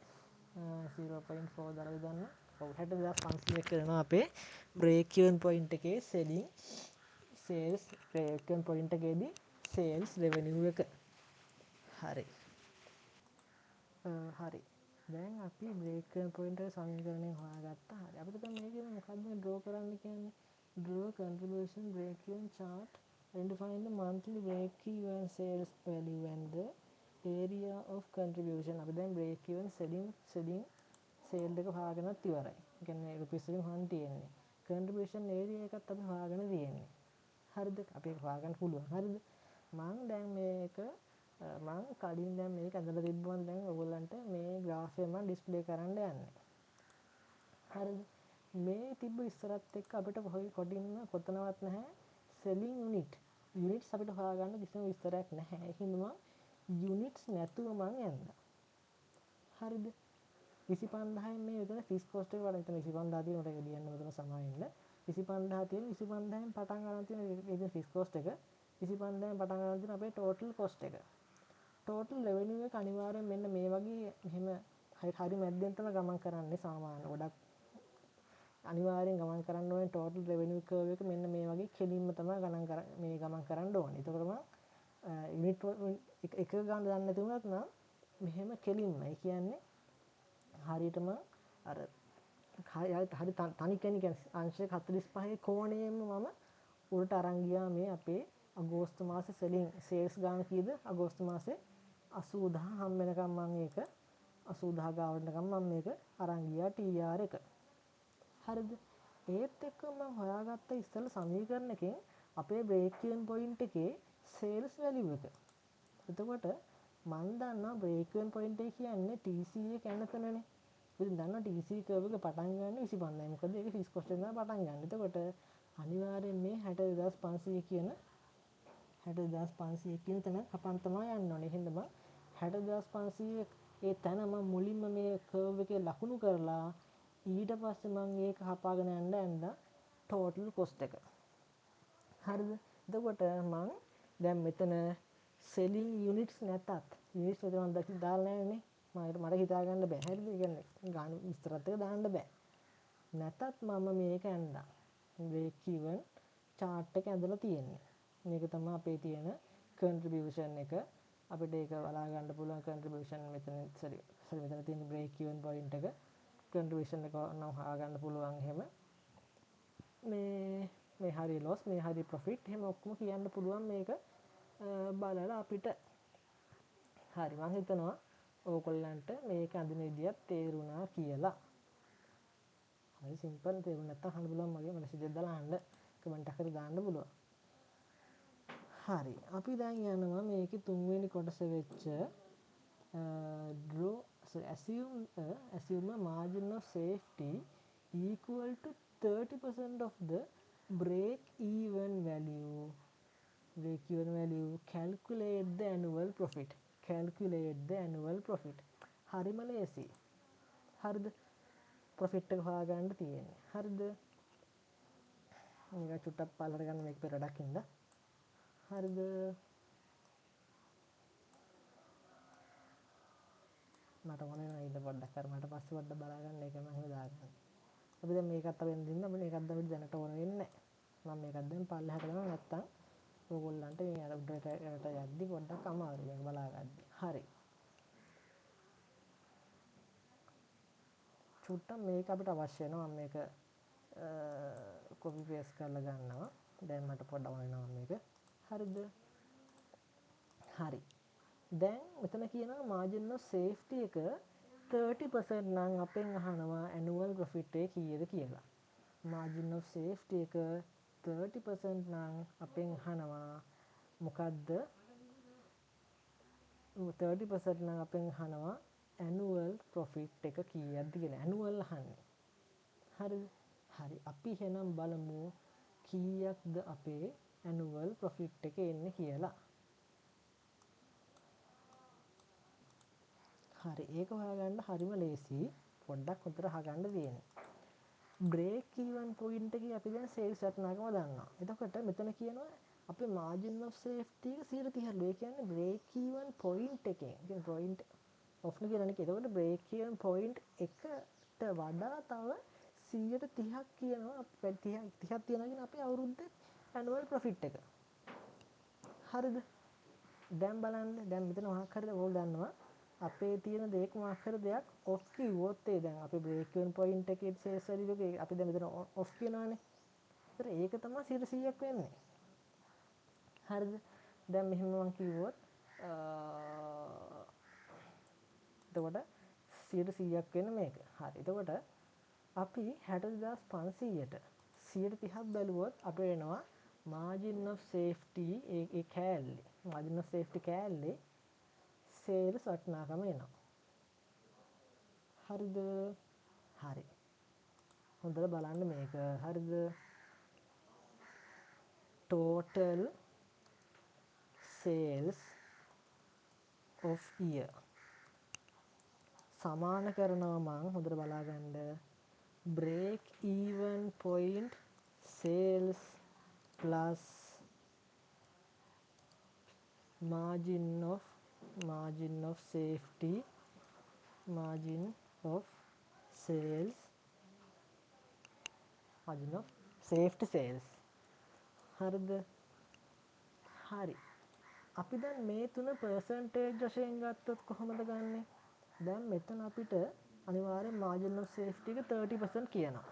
[SPEAKER 1] 0.4 දාලා දාන්න. ඔව් 62500ක් කරනවා අපේ break even point එකේ selling sales break even point එකේදී sales revenue එක. හරි. හරි. දැන් අපි break even point එක සමීකරණය හොයාගත්තා. හරි. අපිට දැන් මේකේ මොකක්ද draw කරන්න කියන්නේ? Draw contribution break even chart. Identifying the monthly break even sales value and the area of contribution. අපි දැන් break even selling sale එක හොයාගෙනත් ඉවරයි. ඒ කියන්නේ rupees එකෙන් හොයන්න තියෙන්නේ. contribution area එකත් අපි හොයාගෙන තියෙන්නේ. හරිද? අපි ඒක හොයාගන්න පුළුවන්. හරිද? මම දැන් මේක මම කලින් දැන් මේක ඇඳලා තිබ්බම දැන් ඔයගොල්ලන්ට මේ graph එක මම display කරන්න යන්නේ. හරිද? මේ තිබ්බ ඉස්සරත් එක්ක අපිට කොටින්ම කොතනවත් නැහැ selling unit. units අපිට හොයාගන්න කිසිම විස්තරයක් නැහැ. ඒකින්ද මම units නැතුව මම ඇඳලා. හරිද? 25000න් මේ විතර ෆික්ස් කොස්ට් එක වල හිතන 25000 තියෙන උඩ ලියන්න මෙතන සමාවෙන්න 25000 තියෙන 25000න් පටන් ගන්න තියෙන මේ ෆික්ස් කොස්ට් එක 25000න් පටන් ගන්න තියෙන අපේ ටෝටල් කොස්ට් එක ටෝටල් රෙවෙනියු එක අනිවාර්යෙන් මෙන්න මේ වගේ මෙහෙම හරි මැද්දෙන් තමයි ගමන් කරන්නේ සාමාන්‍ය ගොඩක් අනිවාර්යෙන් ගමන් කරන්න ඕනේ ටෝටල් රෙවෙනියු කර්ව් එක මෙන්න මේ වගේ කෙලින්ම තමයි මේ ගමන් කරන්න ඕනේ. එතකොටම යුනිට් එක ගන්න දන්නේ නැති වුණත් නම් මෙහෙම කෙලින්ම ඒ කියන්නේ හරියටම අර හරි තනි කෙනෙක් අංශයක 45 කෝණයෙන්ම මම උඩට අරන් ගියා මේ අපේ අගෝස්තු මාසේ සේල්ස් ගාන කීයද අගෝස්තු මාසේ 80000 හම් වෙනකම් මම ඒක 80000 ගාවටකම් මම මේක අරන් ගියා TR එක. හරිද? ඒත් එක්ක මම හොයාගත්ත ඉස්සෙල්ලා සමීකරණයකින් අපේ break even point එකේ sales value එක. එතකොට මම දන්නවා break even point එක කියන්නේ TC එක යනතනනේ. ඉතින් දන්නවා TC curve එක පටන් ගන්න 25000යි. මොකද ඒක fixed cost එකෙන් තමයි පටන් ගන්න. එතකොට අනිවාර්යෙන් මේ 62500 කියන 62500 කියන තැන කපන් තමයි යන්න ඕනේ. එහෙනම් මම 62500 ඒ තැන මම මුලින්ම මේ curve එකේ ලකුණු කරලා ඊට පස්සේ මම ඒක හපාගෙන යන්න ඇඳා total cost එක. හරිද? එතකොට මම දැන් මෙතන selling units නැතත් units මෙතන මම දාලා නැහැ නේ. මට හිතා ගන්න බෑ. හරිද? ඒ කියන්නේ ගාන විස්තරات එක දාන්න බෑ. නැතත් මම මේක ඇඳා break even chart එක ඇඳලා තියෙන්නේ. මේක තමයි අපේ තියෙන contribution එක. අපිට ඒක බලා ගන්න පුළුවන් contribution මෙතන මෙතන තියෙන break even point එක contribution එක නම් හොයාගන්න පුළුවන් එහෙම. මේ හරි loss මේ හරි profit එහෙම ඔක්කොම කියන්න පුළුවන් මේක බලලා අපිට. හරි මම හිතනවා ඕගොල්ලන්ට මේක අඳින විදියක් තේරුණා කියලා. හරි සිම්පල් තේරුණ නැත්නම් අහන්න පුළුවන් මගේ මැසේජ් එකක් දාලා අහන්න කමෙන්ට් එකක් හරි දාන්න පුළුවන්. හරි අපි දැන් යනවා මේකේ තුන්වෙනි කොටස වෙච්ච assume a margin of safety equal to 30% of the break even value. Calculate the annual profit. හරිම ලේසි. හරිද? profit එක හොයාගන්න තියෙන්නේ. හරිද? මේක චුට්ටක් පල්ලට ගන්න මේක පෙරඩක් ඉඳලා. හරිද? මට මොනේ නේද පොඩ්ඩක් අර මට පස්සේ පොඩ්ඩක් බලා ගන්න ඒක මම එහෙම දාගන්න. අපි දැන් මේකත් අපෙන් දින්න අපිට මේකත් අපිට දැනට ඕන වෙන්නේ නැහැ. මම මේකත් දැන් පල්ලෙහාට දානවා නැත්තම් ඕගොල්ලන්ට මේ අර උඩට යද්දි පොඩ්ඩක් අමාරුයි මේක බලා ගන්න. හරි. චුට්ටක් මේක අපිට අවශ්‍ය වෙනවා මම මේක copy paste කරලා ගන්නවා. දැන් මට පොඩ්ඩක් ඕන වෙනවා මේක. හරිද? හරි. දැන් මෙතන කියනවා margin of safety එක 30% නම් අපෙන් අහනවා annual profit එක කීයද කියලා. මාජින් ඔෆ් සේෆ්ටි එක 30% නම් අපෙන් අහනවා මොකද්ද 30% නම් අපෙන් අහනවා ඇනුවල් ප්‍රොෆිට් එක කීයක්ද කියලා. ඇනුවල් අහන්නේ. හරිද? හරි. අපි එහෙනම් බලමු කීයක්ද අපේ ඇනුවල් ප්‍රොෆිට් එක එන්නේ කියලා. හරි. ඒක හොයාගන්න හරිම ලේසි. පොඩ්ඩක් උතර අහගන්න තියෙන්නේ. බ්‍රේක් ඊවන් පොයින්ට් එකේ අපි දැන් සේල්ස් වටිනාකම දන්නවා. එතකොට මෙතන කියනවා අපේ මාජින් ඔෆ් සේෆ්ටි එක 130. ඒ කියන්නේ බ්‍රේක් ඊවන් පොයින්ට් එකේ. කියන්නේ පොයින්ට් ඔෆ් නේ කියන්නේ. එතකොට බ්‍රේක් ඊවන් පොයින්ට් එකට වඩා තව 130ක් කියනවා. 30ක් තියනවා කියන අපේ අවුරුද්දේ ඇනුවල් ප්‍රොෆිට් එක. හරිද? දැන් බලන්න. දැන් මෙතන මොකක් හරිද ඕගොල්ලෝ දන්නවා. අපේ තියෙන දෙයක මොකක් හරි දෙයක් ඔෆ් කිව්වොත් ඒ දැන් අපේ බ්‍රේක් ඉවන් පොයින්ට් එකේ සේල්ස් වැලියු එක අපි දැන් මෙතන ඔෆ් කියනවානේ. ඒතර ඒක තමයි 100ක් වෙන්නේ. හරිද? දැන් මෙහෙම මම කිව්වොත් එතකොට 100ක් වෙන මේක. හරි. එතකොට අපි 60500ට 130ක් බැලුවොත් අපිට එනවා මාජින් ඔෆ් සේෆ්ටි ඒ කෑල්ලේ මාජින් ඔෆ් සේෆ්ටි කෑල්ලේ සේල්ස් වටිනාකම එනවා. හරිද? හරි. හොඳට බලන්න මේක. හරිද? total sales of year සමාන කරනවා මං හොඳට බලාගන්න break even point sales plus margin of safety margin of sales margin of safety sales. හරිද? හරි. අපි දැන් මේ තුන percentage වශයෙන් ගත්තොත් කොහොමද ගන්නෙ? දැන් මෙතන අපිට අනිවාර්යෙන් margin of safety එක 30% කියනවා.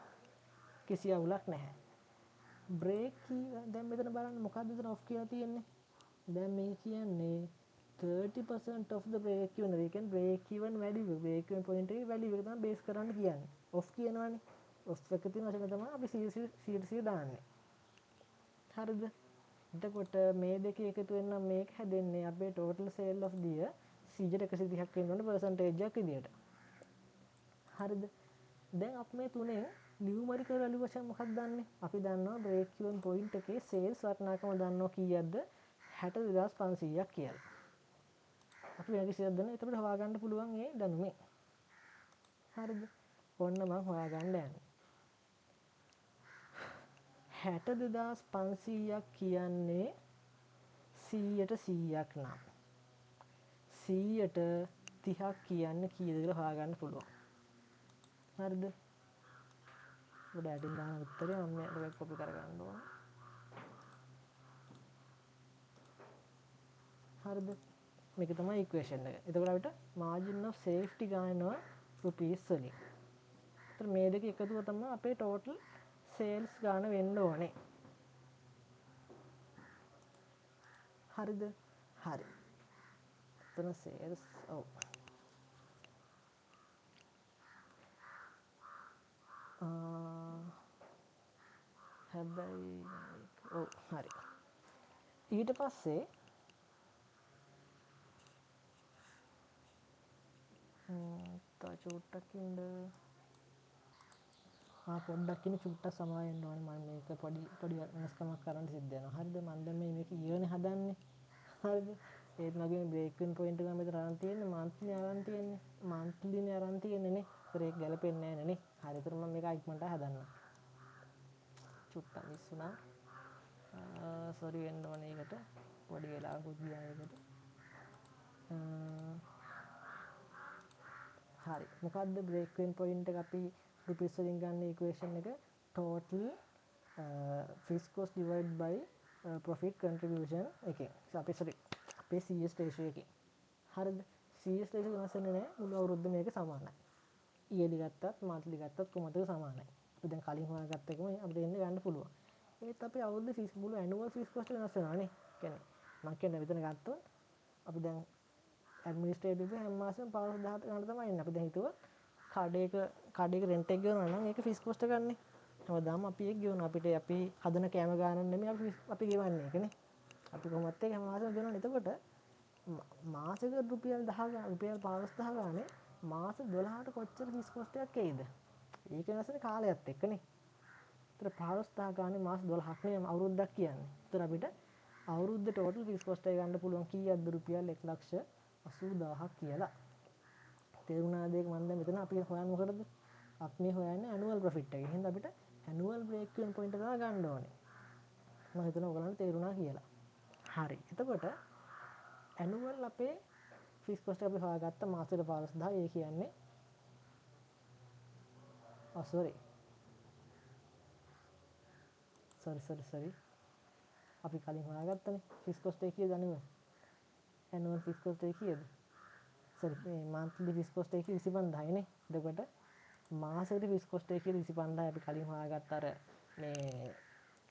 [SPEAKER 1] කිසි අවුලක් නැහැ. break even දැන් මෙතන බලන්න මොකද්ද මෙතන off කියලා තියෙන්නේ? දැන් මේ කියන්නේ 30% of the break even. ඒ කියන්නේ break even value break even point එකේ value එක තමයි base කරන්න කියන්නේ. off කියනවනේ. off එක තියෙන වචන තමයි අපි 100 දාන්නේ. හරිද? එතකොට මේ දෙක එකතු වෙනම් මේක හැදෙන්නේ අපේ total sale of the year 130ක් වෙන්න ඕනේ percentage එකක් විදියට. හරිද? දැන් අපි මේ තුනෙන් numerical value වශයෙන් මොකක්ද දන්නේ? අපි දන්නවා break even point එකේ sales වටිනාකම දන්නවා කීයක්ද? 62500ක් කියලා. අපි වෙන කිසියක් දන්නේ එතකොට හොයාගන්න පුළුවන් ඒ දැනුමේ. හරිද? ඔන්න මම හොයාගන්න යන්නේ. 62500ක් කියන්නේ 100ට 100ක් නම් 100ට 30ක් කියන්නේ කීයද කියලා හොයාගන්න පුළුවන්. හරිද? පොඩ ඇටින් දාන උත්තරේ මම මේක කොපි කරගන්න ඕන. හරිද? මේක තමයි ඉක්වේෂන් එක. එතකොට අපිට margin of safety ගන්නවා රුපීස් වලින්. ඒතර මේ දෙක එකතුව තමයි අපේ total sales ගාන වෙන්න ඕනේ. හරිද? හරි. එතන sales ඔව්. හැබැයි ඔව් හරි. ඊට පස්සේ තව චූට්ටක් ඉන්න පොඩ්ඩක් ඉන්න චූට්ටක් සමාව වෙන්න ඕනේ මම මේක පොඩි වෙනස්කමක් කරන්න සිද්ධ වෙනවා. හරිද? මම දැන් මේක ඊයර්නේ හදන්නේ. හරිද? ඒත් මගේ බ්‍රේක් ඉන් පොයින්ට් එක මෙතන අරන් තියෙන්නේ මන්ත්ලි අරන් තියෙන්නේ. මන්ත්ලිනේ අරන් තියෙන්නේ නේ. ඒතර ඒක ගැලපෙන්නේ නැහැ නේ. හරි. ඒතර මම මේක ඉක්මනට හදන්නම්. චුට්ටක් මිස් වුණා. සෝරි වෙන්න ඕනේ ඒකට. පොඩි වෙලාවකුත් ගියා ඒකට. හරි. මොකද්ද බ්‍රේක් ඉන් පොයින්ට් එක අපි රුපීස් වලින් ගන්න ඉක්වේෂන් එක total fixed cost divided by profit contribution එකෙන්. අපේ CS ratio එකෙන්. හරිද? CS ratio වෙනස් වෙන්නේ නැහැ. මුළු අවුරුද්දම මේක සමානයි. ඊයලි ගත්තත් monthly ගත්තත් කොහොමද සමානයි. අපි දැන් කලින් හොයාගත්ත එකම අපිට එන්න ගන්න පුළුවන්. ඒත් අපේ අවුරුද්දේ fees මුළු annual fees cost වෙනස් වෙනවා නේ. කියන්නේ මම කියන්නේ මෙතන ගත්තොත් අපි දැන් ඇඩ්මිනිස්ට්‍රේටිව් හැම මාසෙම 15000 ගන්න තමයි එන්නේ. අපි දැන් හිතුවා කඩේක රෙන්ට් එක ගෙවනවා නම් ඒක ෆීස් කොස්ට් එකක් නේ. හැමදාම අපි ඒක ගෙවනවා. අපිට අපි හදන කෑම ගානක් නෙමෙයි අපි ගෙවන්නේ ඒකනේ. අපි කොහොමත් ඒක හැම මාසෙම ගෙවනවා. එතකොට මාසෙක රුපියල් 10 රුපියල් 15000 ගානේ මාස 12ට කොච්චර ෆීස් කොස්ට් එකක් එයිද? ඒක වෙනස්නේ කාලයත් එක්කනේ. ඒතර 15000 ගානේ මාස 12ක් නේ අවුරුද්දක් කියන්නේ. ඒතර අපිට අවුරුද්ද ටෝටල් ෆීස් කොස්ට් එක ගන්න පුළුවන් කීයක්ද? රුපියල් 1,80,000ක් කියලා. තේරුණාද? ඒක මම දැන් මෙතන අපි හොයන්නේ මොකටද? අපි මේ හොයන්නේ ඇනුවල් ප්‍රොෆිට් එක. එහෙනම් අපිට ඇනුවල් බ්‍රේක් ඉවන් පොයින්ට් එක තමයි ගන්න ඕනේ. මම හිතනවා ඔයගලන්ට තේරුණා කියලා. හරි. එතකොට ඇනුවල් අපේ ෆීස් කොස්ට් එක අපි හොයාගත්ත මාසෙට 15000. ඒ කියන්නේ සෝරි. අපි කලින් හොයාගත්තනේ ෆීස් කොස්ට් එක කීයද ඇනුවල්? ඇනුවල් ෆීස් කොස්ට් එක කීයද? සෝරි මේ මන්ත්ලි ෆීස් කොස්ට් එක 25000 නේ. එතකොට මාසෙට ෆීස් කොස්ට් එක 25000 අපි කලින් හොයාගත්ත අර මේ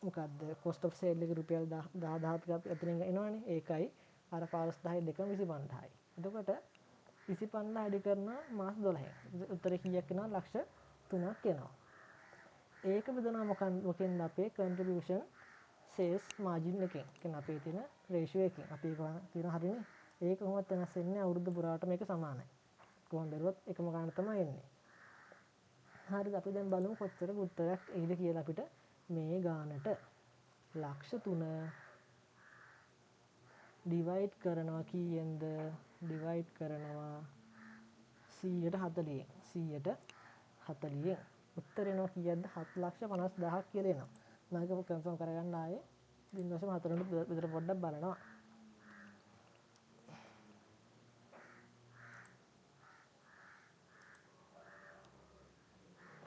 [SPEAKER 1] මොකද්ද කොස්ට් ඔෆ් සේල් එක රුපියල් 10 අතරින් එනවනේ. ඒකයි අර 15000 දෙකම 25000යි. එතකොට 25000 අඩු කරනවා මාස 12න්. උත්තරේ කීයක් එනවා? ලක්ෂ 3ක් එනවා. ඒක බෙදනවා මොකෙන්ද? අපේ කන්ට්‍රිබියුෂන් සේල්ස් මාජින් එකෙන්. කියන්නේ අපේ තියෙන රේෂියෝ එකෙන්. අපි ඒක තියෙන හරිනේ. ඒක කොහොමද වෙනස් වෙන්නේ? අවුරුදු පුරාට මේක සමානයි. කොහොම බැලුවත් එකම ගාන තමයි එන්නේ. හරිද? අපි දැන් බලමු කොච්චර උත්තරයක් එයිද කියලා අපිට මේ ගානට. ලක්ෂ 3 ඩිවයිඩ් කරනවා කීයෙන්ද? ඩිවයිඩ් කරනවා 140න්. 140න්. උත්තර එනවා කීයක්ද? 7,50,000ක් කියලා එනවා. මම ඒක කන්ෆර්ම් කරගන්න ආයේ 0.4 විතර පොඩ්ඩක් බලනවා.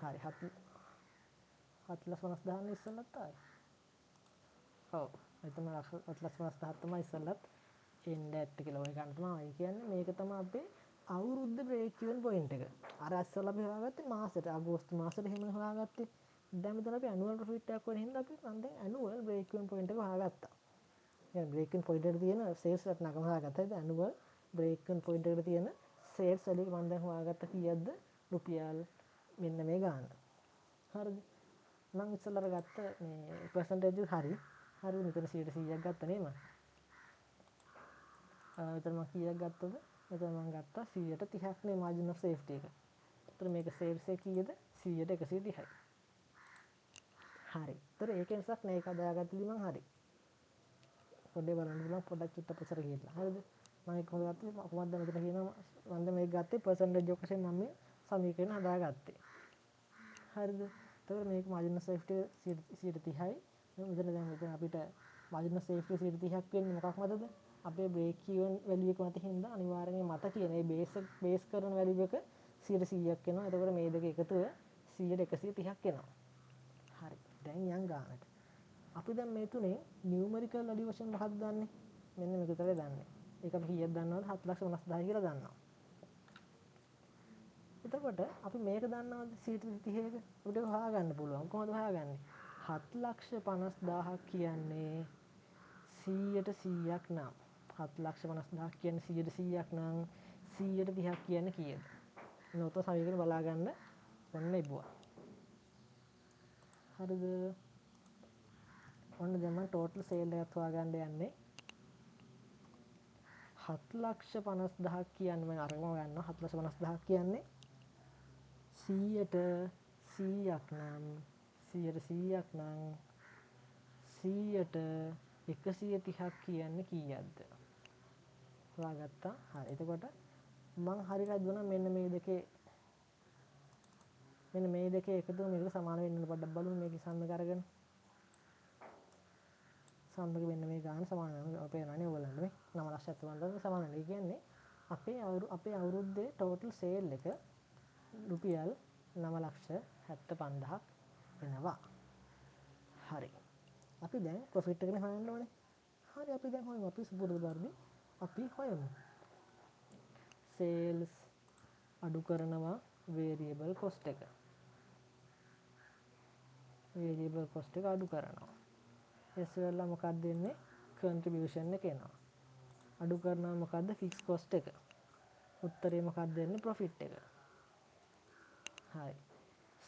[SPEAKER 1] හරි 7,50,000 ඉස්සෙල්ලත් ආයේ. ඔව්. එතන 7,50,000 තමයි ඉස්සෙල්ලත් එන්නේ ඇත්ත කියලා ඔය ගන්න තමයි. ඒ කියන්නේ මේක තමයි අපේ අවුරුද්ද බ්‍රේක් ඉවන් පොයින්ට් එක. අර ඉස්සෙල්ලා අපි හොයාගත්තේ මාසෙට. අගෝස්තු මාසෙට එහෙම හොයාගත්තේ. දැන් මෙතන අපි ඇනුවල් ප්‍රොෆිට් එකක් වෙන හින්දා අපි මම දැන් ඇනුවල් බ්‍රේක් ඉවන් පොයින්ට් එක හොයාගත්තා. يعني බ්‍රේක් ඉවන් පොයින්ට් එකට තියෙන සේල්ස් වටනකම හොයාගත්තා. ඉතින් ඇනුවල් බ්‍රේක් ඉවන් පොයින්ට් එකට තියෙන සේල්ස් වලින් මම දැන් හොයාගත්ත කීයක්ද? රුපියල් මෙන්න මේ ගාන. හරිද? මම ඉස්සෙල්ලා ගත්ත මේ පර්සන්ටේජ් එක හරි. හරිද? මෙතන 100%ක් ගත්තා නේ මම. මෙතන මම කීයක් ගත්තද? මෙතන මම ගත්තා 130ක් නේ මාජින් ඔෆ් සේෆ්ටි එක. ඒතර මේක සේල්ස් එක කීයද? 130යි. හරි. ඒතර ඒකෙන් සක් නේ එක හදාගත්තදී මං හරි. පොඩ්ඩේ බලන්න පුළුවන් පොඩ්ඩක් චුට්ටක් පස්සට ගිහිල්ලා. හරිද? මම ඒක හොයාගත්තේ කොහොමද මෙතන කියනවා මම දැන් මේක ගත්තේ පර්සන්ටේජ් එක වශයෙන් මම මේ සමීකරණ හදාගත්තේ. හරිද? එතකොට මේක මාජින් ඔෆ් සේෆ්ටි 130යි. මෙතන අපිට මාජින් ඔෆ් සේෆ්ටි 130ක් වෙන්නේ මොකක් මතද? අපේ බ්‍රේක් ඉවන් වැලියු එක මත හින්දා අනිවාර්යයෙන්ම මත කියන මේ බේස් කරන වැලියු එක 100%ක් එනවා. එතකොට මේ දෙක එකතුව 100ට 130ක් එනවා. හරි. දැන් යන් ගානට. අපි දැන් මේ තුනේ නියුමරිකල් ඇඩිෂන් මොකක්ද දන්නේ? මෙන්න මේක විතරයි දන්නේ. ඒක අපි කීයක් දන්නවද? 7,50,000 කියලා දන්නවා. එතකොට අපි මේක දන්නවද 130ක? අපිට හොයාගන්න පුළුවන්. කොහොමද හොයාගන්නේ? 7,50,000ක් කියන්නේ 100ට 100ක් නම් 7,50,000ක් කියන්නේ 100ට 100ක් නම් 130ක් කියන්නේ කීයද? නෝත සමීකරණ බලා ගන්න ඔන්න ඉබුවා. හරිද? ඔන්න දැන් මම ටෝටල් සේල් එකත් හොයාගන්න යන්නේ. 7,50,000ක් කියන්නේ මම අරගෙන ගන්නවා. 7,50,000ක් කියන්නේ 100ට 100ක් නම් 100ට 100ක් නම් 100ට 130ක් කියන්නේ කීයක්ද? හොයාගත්තා. හරි. එතකොට මං හරියට දුන්නා මෙන්න මේ දෙකේ එකතුව මේකට සමාන වෙන්න පොඩ්ඩක් බලමු මේකේ සම් එක අරගෙන. සම් එක මෙන්න මේ ගාන සමාන වෙනවා. පේනවනේ ඔයගලන්ට මේ 9,70,000 සමාන වෙනවා. ඒ කියන්නේ අපේ අවුරුද්දේ ටෝටල් සේල් එක රුපියල් 9,75,000ක් වෙනවා. හරි. අපි දැන් ප්‍රොෆිට් එකනේ හොයන්න ඕනේ. හරි අපි දැන් හොයමු. අපි සුපුරුදු පරිදි අපි හොයමු. සේල්ස් අඩු කරනවා වේරියබල් කොස්ට් එක. වේරියබල් කොස්ට් එක අඩු කරනවා. S වල මොකක්ද දෙන්නේ? කන්ට්‍රිබියුෂන් එක එනවා. අඩු කරනවා මොකද්ද? ෆික්ස් කොස්ට් එක. උත්තරේ මොකක්ද දෙන්නේ? ප්‍රොෆිට් එක. හරි.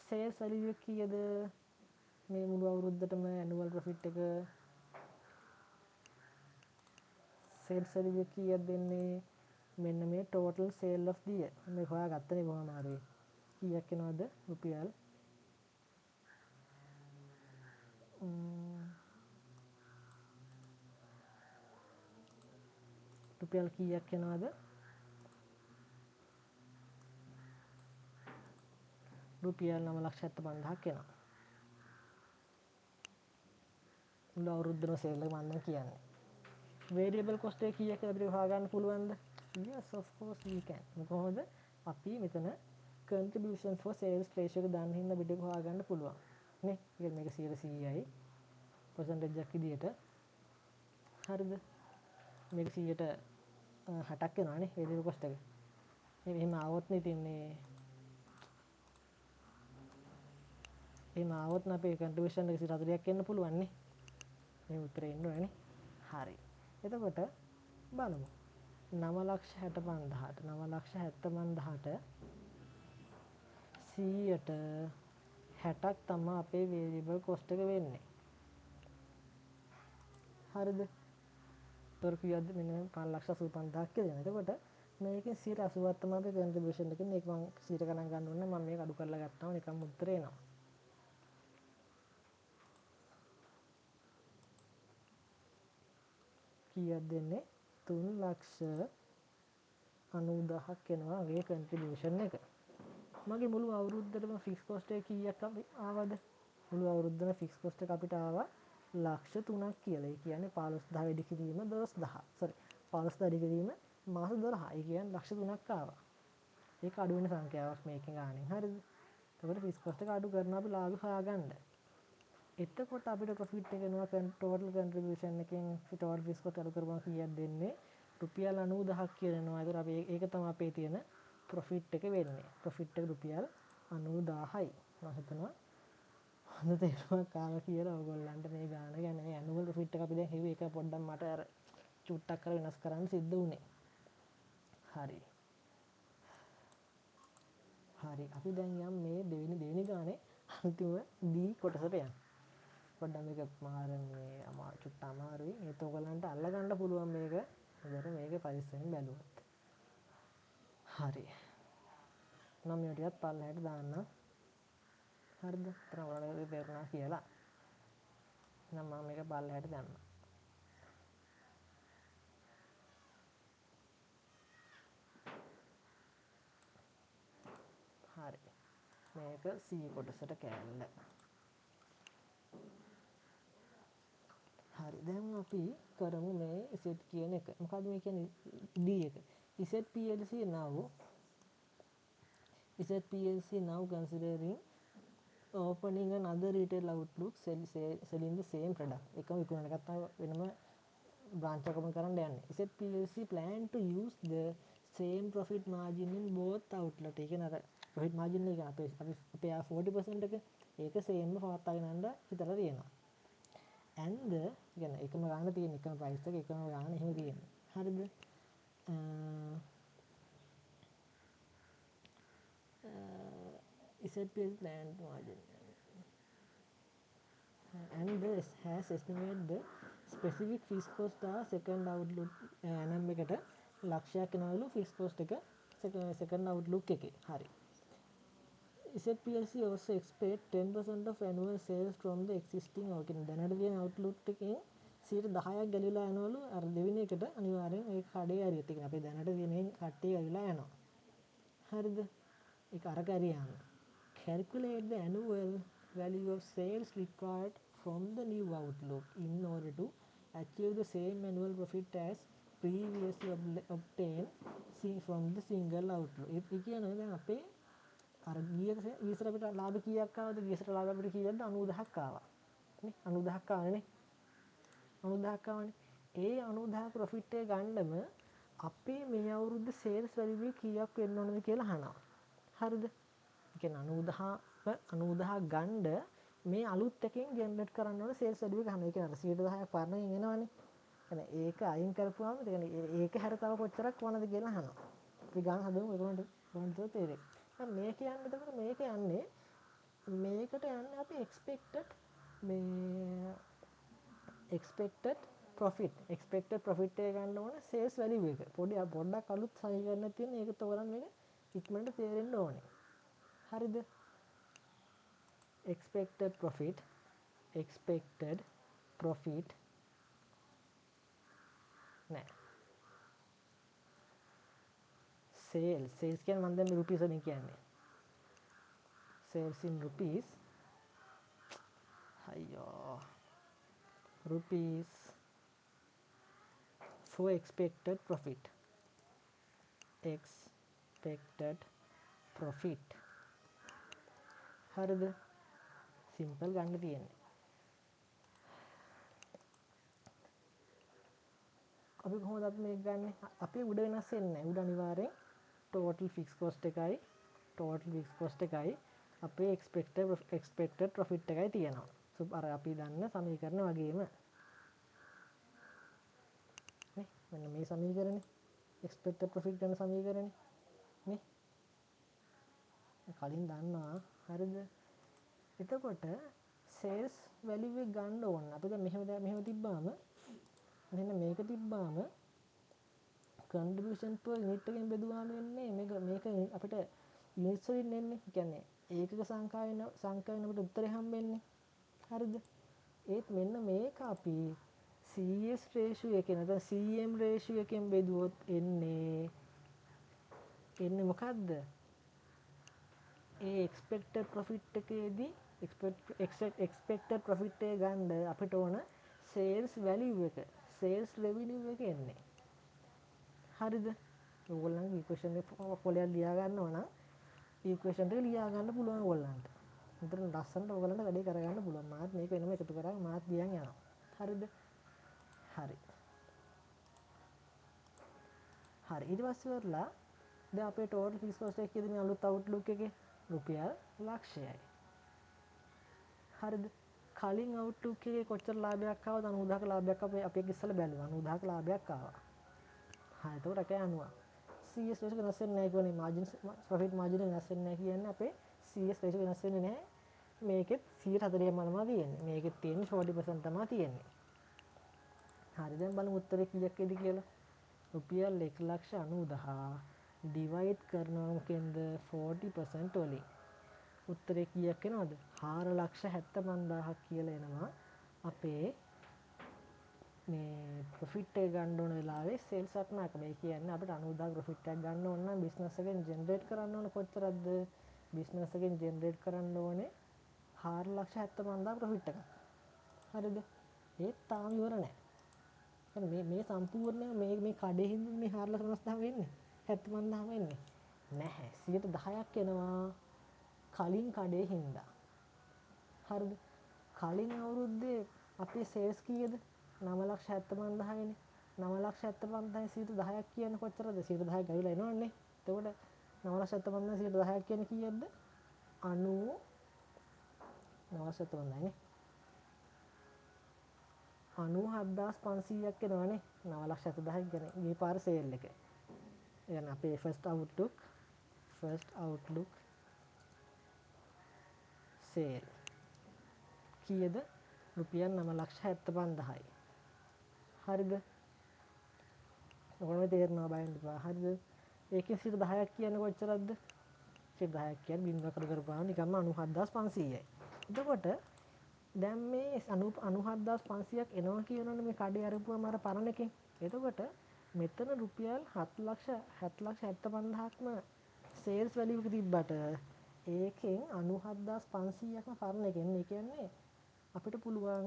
[SPEAKER 1] සේල්ස් වැලියු එක කීයද? මේ මුළු අවුරුද්දටම ඇනුවල් ප්‍රොෆිට් එක සේල්ස් වැලියු එක කීයක් දෙන්නේ? මෙන්න මේ total sale of the year. මේ හොයාගත්තනේ බොහොම අමාරුයි. කීයක් එනවද? රුපියල් කීයක් එනවද? රුපියල් 9,75,000ක් එනවා. මුළු අවුරුද්දම සේල් එක මම කියන්නේ. variable cost එක කීයක් අපිට හොයාගන්න පුළුවන්ද? Yes of course we can. කොහොමද? අපි මෙතන contribution for sales ratio එක දාන්න හින්දා අපිට හොයාගන්න පුළුවන්. නේ? මේක 100%යි. percentage එකක් විදියට. හරිද? මේක 60ක් වෙනවානේ variable cost එක. එහෙම ආවොත් නේ තියන්නේ. එහෙම ආවොත් නම් අපේ contribution එක 40ක් එන්න පුළුවන් නේ. මේ උත්තරේ එන්න ඕනේ නේ. හරි. එතකොට බලමු. 9,65,000ට 9,75,000ට 100ට 60ක් තමයි අපේ variable cost එක වෙන්නේ. හරිද? තොර කීයක්ද? මෙන්න 5,85,000ක් කියලා. එතකොට මේකෙන් 80ක් තමයි අපේ contribution එකෙන්. මේක මම 100ට ගණන් ගන්න ඕනේ. මම මේක අඩු කරලා ගත්තාම නිකම්ම උත්තරේ එනවා. කීයක් දෙන්නේ? 3,90,000ක් එනවා මේ contribution එක. මගේ මුළු අවුරුද්දටම ෆික්ස් කොස්ට් එක කීයක් ආවද? මුළු අවුරුද්දම ෆික්ස් කොස්ට් එක අපිට ආවා 3,00,000ක් කියලා. ඒ කියන්නේ 15,000 වැඩි කිරීම දවස් 10. සෝරි 15,000 වැඩි කිරීම මාස 12. ඒ කියන්නේ 3,03ක් ආවා. ඒක අඩු වෙන සංඛ්‍යාවක් මේකේ ගානෙන්. හරිද? එතකොට ෆික්ස් කොස්ට් එක අඩු කරනවා අපි ලාභය හොයාගන්න. එතකොට අපිට ප්‍රොෆිට් එක එනවා ටෝටල් කන්ට්‍රිබියුෂන් එකෙන් ටෝටල් ෆික්ස් කොස්ට් අඩු කරපුවම කීයක් දෙන්නේ? රුපියල් 90,000ක් කියලා එනවා. ඒතර අපි ඒක තමයි අපේ තියෙන ප්‍රොෆිට් එක වෙන්නේ. ප්‍රොෆිට් එක රුපියල් 90,000යි. මම හිතනවා හොඳ තේරුමක් ආවා කියලා ඔයගොල්ලන්ට මේ ගාන ගැන. මේ ඇනුවල් ප්‍රොෆිට් එක අපි දැන් හෙව්වේ ඒක පොඩ්ඩක් මට අර චුට්ටක් කර වෙනස් කරන්න සිද්ධ වුණේ. හරි. හරි. අපි දැන් යම් මේ දෙවෙනි ගානේ අන්තිම D කොටසට යන්න. පොඩ්ඩක් මේක මාර මේ චුට්ට අමාරුයි. ඒත් ඔයගලන්ට අල්ලගන්න පුළුවන් මේක. හොඳට මේක පරිස්සමෙන් බැලුවොත්. හරි. මම මේ ටිකත් පල්ලෙහාට දාන්නම්. හරිද? එතන ඔයාලට තේරුණා කියලා. එහෙනම් මම මේක පල්ලෙහාට දැම්මා. හරි. මේක C කොටසට කෑල්ල. හරි. දැන් අපි කරමු මේ Z කියන එක. මොකද්ද මේ කියන්නේ D එක. Z PLC now considering opening another retail outlet selling the same product. එකම විකුණන එකක් තමයි වෙනම branch එකක් කරන්න යන්නේ. Z PLC plan to use the same profit margin in both outlet. ඒ කියන්නේ අර profit margin එක අපේ 40% එක ඒක same පවත්වාගෙන යන්න හිතලා තියෙනවා. and the කියන්නේ එකම ගාන තියෙන එකම price එක එකම ගාන එහෙම තියෙන්නේ. හරිද? ZPL plan margin and this has estimated the specific fixed cost second outlook නම් එකට ලක්ෂයක් වෙනවලු fixed cost එක second outlook එකේ. හරි. ZPLC also expect 10% of annual sales from the existing outlook. දැනට තියෙන outlook එකෙන් 10%ක් ගැලවිලා යනවලු අර දෙවෙනි එකට අනිවාර්යෙන් ඒ කඩේ හරියට. ඒ කියන්නේ අපි දැනට තියෙන කට්ටිය ගැලවිලා යනවා. හරිද? ඒක අරක හරියාම. Calculate the annual value of sales required from the new outlook in order to achieve the same annual profit as previously obtained from the single outlook. ඒ කියන්නේ දැන් අපේ අර ගියසර අපිට ලාභ කීයක් ආවද? ගියසර ලාභ අපිට කීයක්ද? 90,000ක් ආවා. නේ 90,000ක් ආවනේ. 90,000ක් ආවනේ. ඒ 90,000 ප්‍රොෆිට් එක ගන්නම අපේ මේ අවුරුද්ද සේල්ස් වැලියු කීයක් වෙන්න ඕනද කියලා අහනවා. හරිද? ඒ කියන්නේ 90,000 ගන්න මේ අලුත් එකෙන් ජෙනරේට් කරන්න ඕන සේල්ස් වැලියු එක අහනවා. ඒ කියන්නේ 110ක් පරණකින් එනවනේ. يعني ඒක අයින් කරපුවාම ඒක හැර තව කොච්චරක් වනද කියලා අහනවා. අපි ගන්න හදමු ඒකට තේරෙයි. දැන් මේක යන්නේ එතකොට මේක යන්නේ මේකට යන්නේ අපි expected මේ expected profit එක ගන්න ඕන sales value එක පොඩ්ඩක් අලුත් සමීකරණයක් තියෙන ඒක තෝරන්න මේක ඉක්මනට තේරෙන්න ඕනේ. හරිද? expected profit නෑ sales කියන්නේ මම දැන් rupees වලින් කියන්නේ sales in rupees අයියෝ rupees for expected profit හරිද? සිම්පල් ගන්න තියෙන්නේ. අපි කොහොමද අපි මේක ගන්නෙ? අපි උඩ වෙනස් වෙන්නේ නැහැ. උඩ අනිවාර්යෙන් total fixed cost එකයි අපේ expected profit එකයි තියෙනවා. අර අපි දන්න සමීකරණ වගේම නේ මෙන්න මේ සමීකරණේ expected profit ගන්න සමීකරණේ නේ කලින් දන්නවා. හරිද? එතකොට sales value එක ගන්න ඕන. අපි දැන් මෙහෙම තිබ්බාම මෙන්න මේක තිබ්බාම contribution per unit එකෙන් බෙදුවාම එන්නේ මේක අපිට units වලින් එන්නේ. කියන්නේ ඒකක සංඛ්‍යාවෙන් අපිට උත්තරේ හම්බෙන්නේ. හරිද? ඒත් මෙන්න මේක අපි CS ratio එකෙන් නැත්නම් CM ratio එකෙන් බෙදුවොත් එන්නේ මොකද්ද? ඒ expected profit එකේදී expected profit එක ගන්න අපිට ඕන sales value එක sales revenue එක එන්නේ. හරිද? ඕගොල්ලන්ගේ equation එක පොලයක් ලියා ගන්නවා නම් equation එක ලියා ගන්න පුළුවන් ඕගොල්ලන්ට. උතන ලස්සනට ඕගොල්ලන්ට වැඩේ කරගන්න පුළුවන්. මාත් මේක වෙනම එකතු කරා මාත් ලියන් යනවා. හරිද? හරි. ඊට පස්සේ වරලා දැන් අපේ total fixed cost එක කියද මේ අලුත් outlook එකේ රුපියල් ලක්ෂයයි. හරිද? කලින් outlook එකේ කොච්චර ලාභයක් ආවද? 90000ක ලාභයක් අපි ඉස්සෙල්ලා බැලුවා. 90000ක ලාභයක් ආවා. එතකොට එක යනවා. CS ratio වෙනස් වෙන්නේ නැහැ කියන්නේ margin profit margin එක වෙනස් වෙන්නේ නැහැ කියන්නේ අපේ CS ratio වෙනස් වෙන්නේ නැහැ. මේකෙත් 140ක් තමයි තියෙන්නේ. මේකෙත් තියෙන්නේ 40% තමයි තියෙන්නේ. හරි දැන් බලමු උත්තරේ කීයක් එයිද කියලා. රුපියල් 1,90,000 divide කරනවා මොකෙන්ද 40% වලින්. උත්තරේ කීයක් එනවද? 4,75,000ක් කියලා එනවා. අපේ මේ ප්‍රොෆිට් එක ගන්න ඕන වෙලාවේ සේල්ස් වටනාකම. ඒ කියන්නේ අපිට 90,000 ප්‍රොෆිට් එකක් ගන්න ඕන නම් බිස්නස් එකෙන් ජෙනරේට් කරන්න ඕන කොච්චරද? බිස්නස් එකෙන් ජෙනරේට් කරන්න ඕනේ 4,75,000 ප්‍රොෆිට් එකක්. හරිද? ඒත් තාම ඉවර නැහැ. මේ සම්පූර්ණයෙන් මේ කඩේ හින්දා මේ 4,50,000 වෙන්නේ. 75,000 වෙන්නේ. නැහැ. 10%ක් එනවා කලින් කඩේ හින්දා. හරිද? කලින් අවුරුද්දේ අපේ සේල්ස් කීයද? 9,75,000 නේ. 9,75,000 10ක් කියන්නේ කොච්චරද? 10ක් ගවිලා එනවනේ. එතකොට 9,75,000 10ක් කියන්නේ කීයක්ද? 9,75,000 නේ. 97,500ක් එනවනේ. 9,70,000 කියන්නේ මේ පාර සේල් එක. يعني අපේ first outlook sale කීයද? රුපියල් 9,75,000යි. හරිද? ඔයාලට තේරෙනවා බයින්ද බා. හරිද? ඒකෙන් 10ක් කියන්නේ කොච්චරද? 10ක් කියන්නේ බින්දුවක් අඩු කරපුවාම නිකම්ම 97,500යි. එතකොට දැන් මේ 97,500ක් එනවා කියනවනේ මේ කඩේ අරපුවාම අර පරණ එකෙන්. එතකොට මෙතන රුපියල් 7,75,000ක්ම සේල්ස් වැලියු එක තිබ්බට ඒකෙන් 97,500ක්ම පරණ එකෙන්. ඒ කියන්නේ අපිට පුළුවන්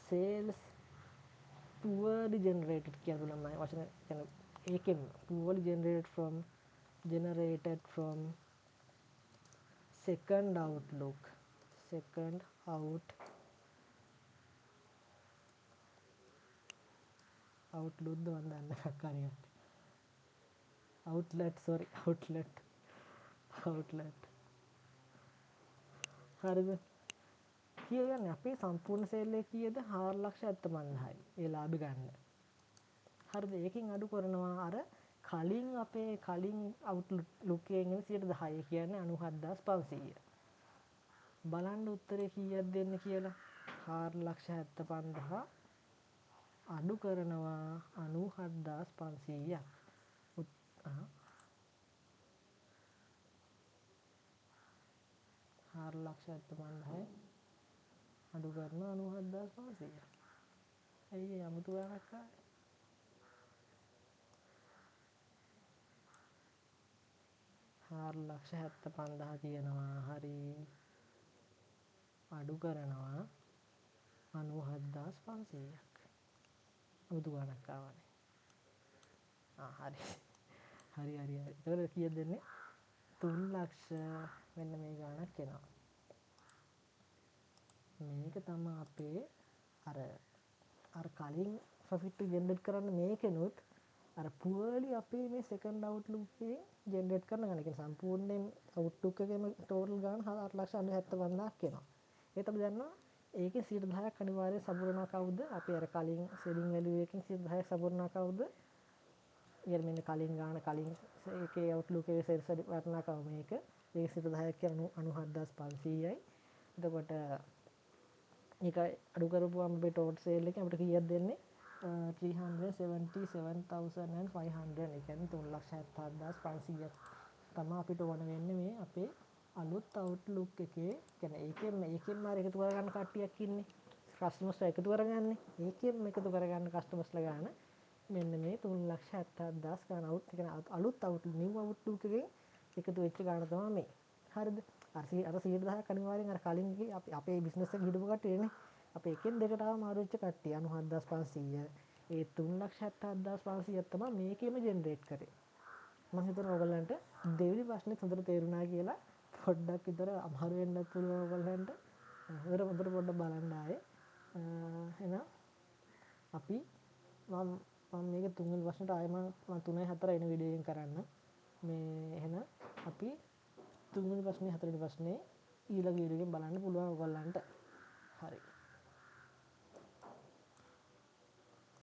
[SPEAKER 1] sales poorly generated කියන පුළුවන් මම වචන කියන්නේ ඒකෙන් poorly generated from second outlook ද මන් දන්න එකක් හරියට outlet හරිද? කියන්නේ අපේ සම්පූර්ණ සේල් එක කීයද? 4,75,000යි. ඒ ලාභ ගන්න. හරිද? ඒකෙන් අඩු කරනවා අර කලින් outlook එකෙන් එන 10%. ඒ කියන්නේ 97,500. බලන්න උත්තරේ කීයක් දෙන්න කියලා. 4,75,000 අඩු කරනවා 97,500ක්. 4,75,000 අඩු කරනවා 97,500ක්. ඇයි ඒ අමුතු ගානක් ආවේ? 4,75,000 තියෙනවා. හරි. අඩු කරනවා 97,500ක්. අමුතු ගානක් ආවනේ. හරි. හරි. එතකොට කීයද දෙන්නේ? 3,00,000 මෙන්න මේ ගානක් එනවා. මේක තමයි අපේ අර කලින් ප්‍රොෆිට් ජෙනරේට් කරන්න මේකෙනුත් අර පුවර්ලි අපේ මේ සෙකන්ඩ් අවුට්ලුක් එකෙන් ජෙනරේට් කරන ගාන. ඒ කියන්නේ සම්පූර්ණයෙන් අවුට්ලුක් එකේම ටෝටල් ගාන 4,75,000ක් එනවා. ඒත් අපි දන්නවා ඒකේ 10%ක් අනිවාර්යයෙන් සපුරනවා කවුද? අපි අර කලින් සෙලින් වැලියු එකකින් 10%ක් සපුරනවා කවුද? ඊට මෙන්න කලින් ගාන කලින් ඒකේ අවුට්ලුක් එකේ සෙල්ස් වටනකව මේක. ඒක 10%ක් කියන්නේ 97,500යි. එතකොට ඒක අඩු කරපුවාම අපේ ටෝටල් සේල් එකෙන් අපිට කීයක් දෙන්නේ? 377,500. ඒ කියන්නේ 3,77,500ක් තමයි අපිට ඕන වෙන්නේ මේ අපේ අලුත් අවුට්ලුක් එකේ. කියන්නේ ඒකෙන්ම අර එකතු කරගන්න කට්ටියක් ඉන්නේ. කස්ටමර්ස්ලා එකතු කරගන්නේ. ඒකෙන්ම එකතු කරගන්න කස්ටමර්ස්ලා ගන්න මෙන්න මේ 3,77,000 ගාන අලුත් අවුට්ලුක් නිව් අවුට්ලුක් එකෙන් එකතු වෙච්ච ගාන තමයි මේ. හරිද? අර 10%ක් අනිවාර්යෙන් අර කලින් අපේ බිස්නස් එක හිටපු කට්ටියනේ. අපි එකෙන් දෙකට ආව මාරු වෙච්ච කට්ටිය 97,500. ඒ 3,77,500ක් තමයි මේකෙම ජෙනරේට් කරේ. මම හිතනවා ඔයගලන්ට දෙවෙනි ප්‍රශ්නේ හොඳට තේරුණා කියලා. පොඩ්ඩක් විතර අමාරු වෙන්නත් පුළුවන් ඔයගලන්ට. හොඳට පොඩ්ඩක් බලන්න ආයේ. එහෙනම් අපි මම මේක තුන්වෙනි ප්‍රශ්නට ආයෙ මම 3යි 4යි එන වීඩියෝ එකෙන් කරන්න. මේ එහෙනම් අපි තුන්වෙනි ප්‍රශ්නේ හතරවෙනි ප්‍රශ්නේ ඊළඟ වීඩියෝ එකෙන් බලන්න පුළුවන් ඔයගලන්ට.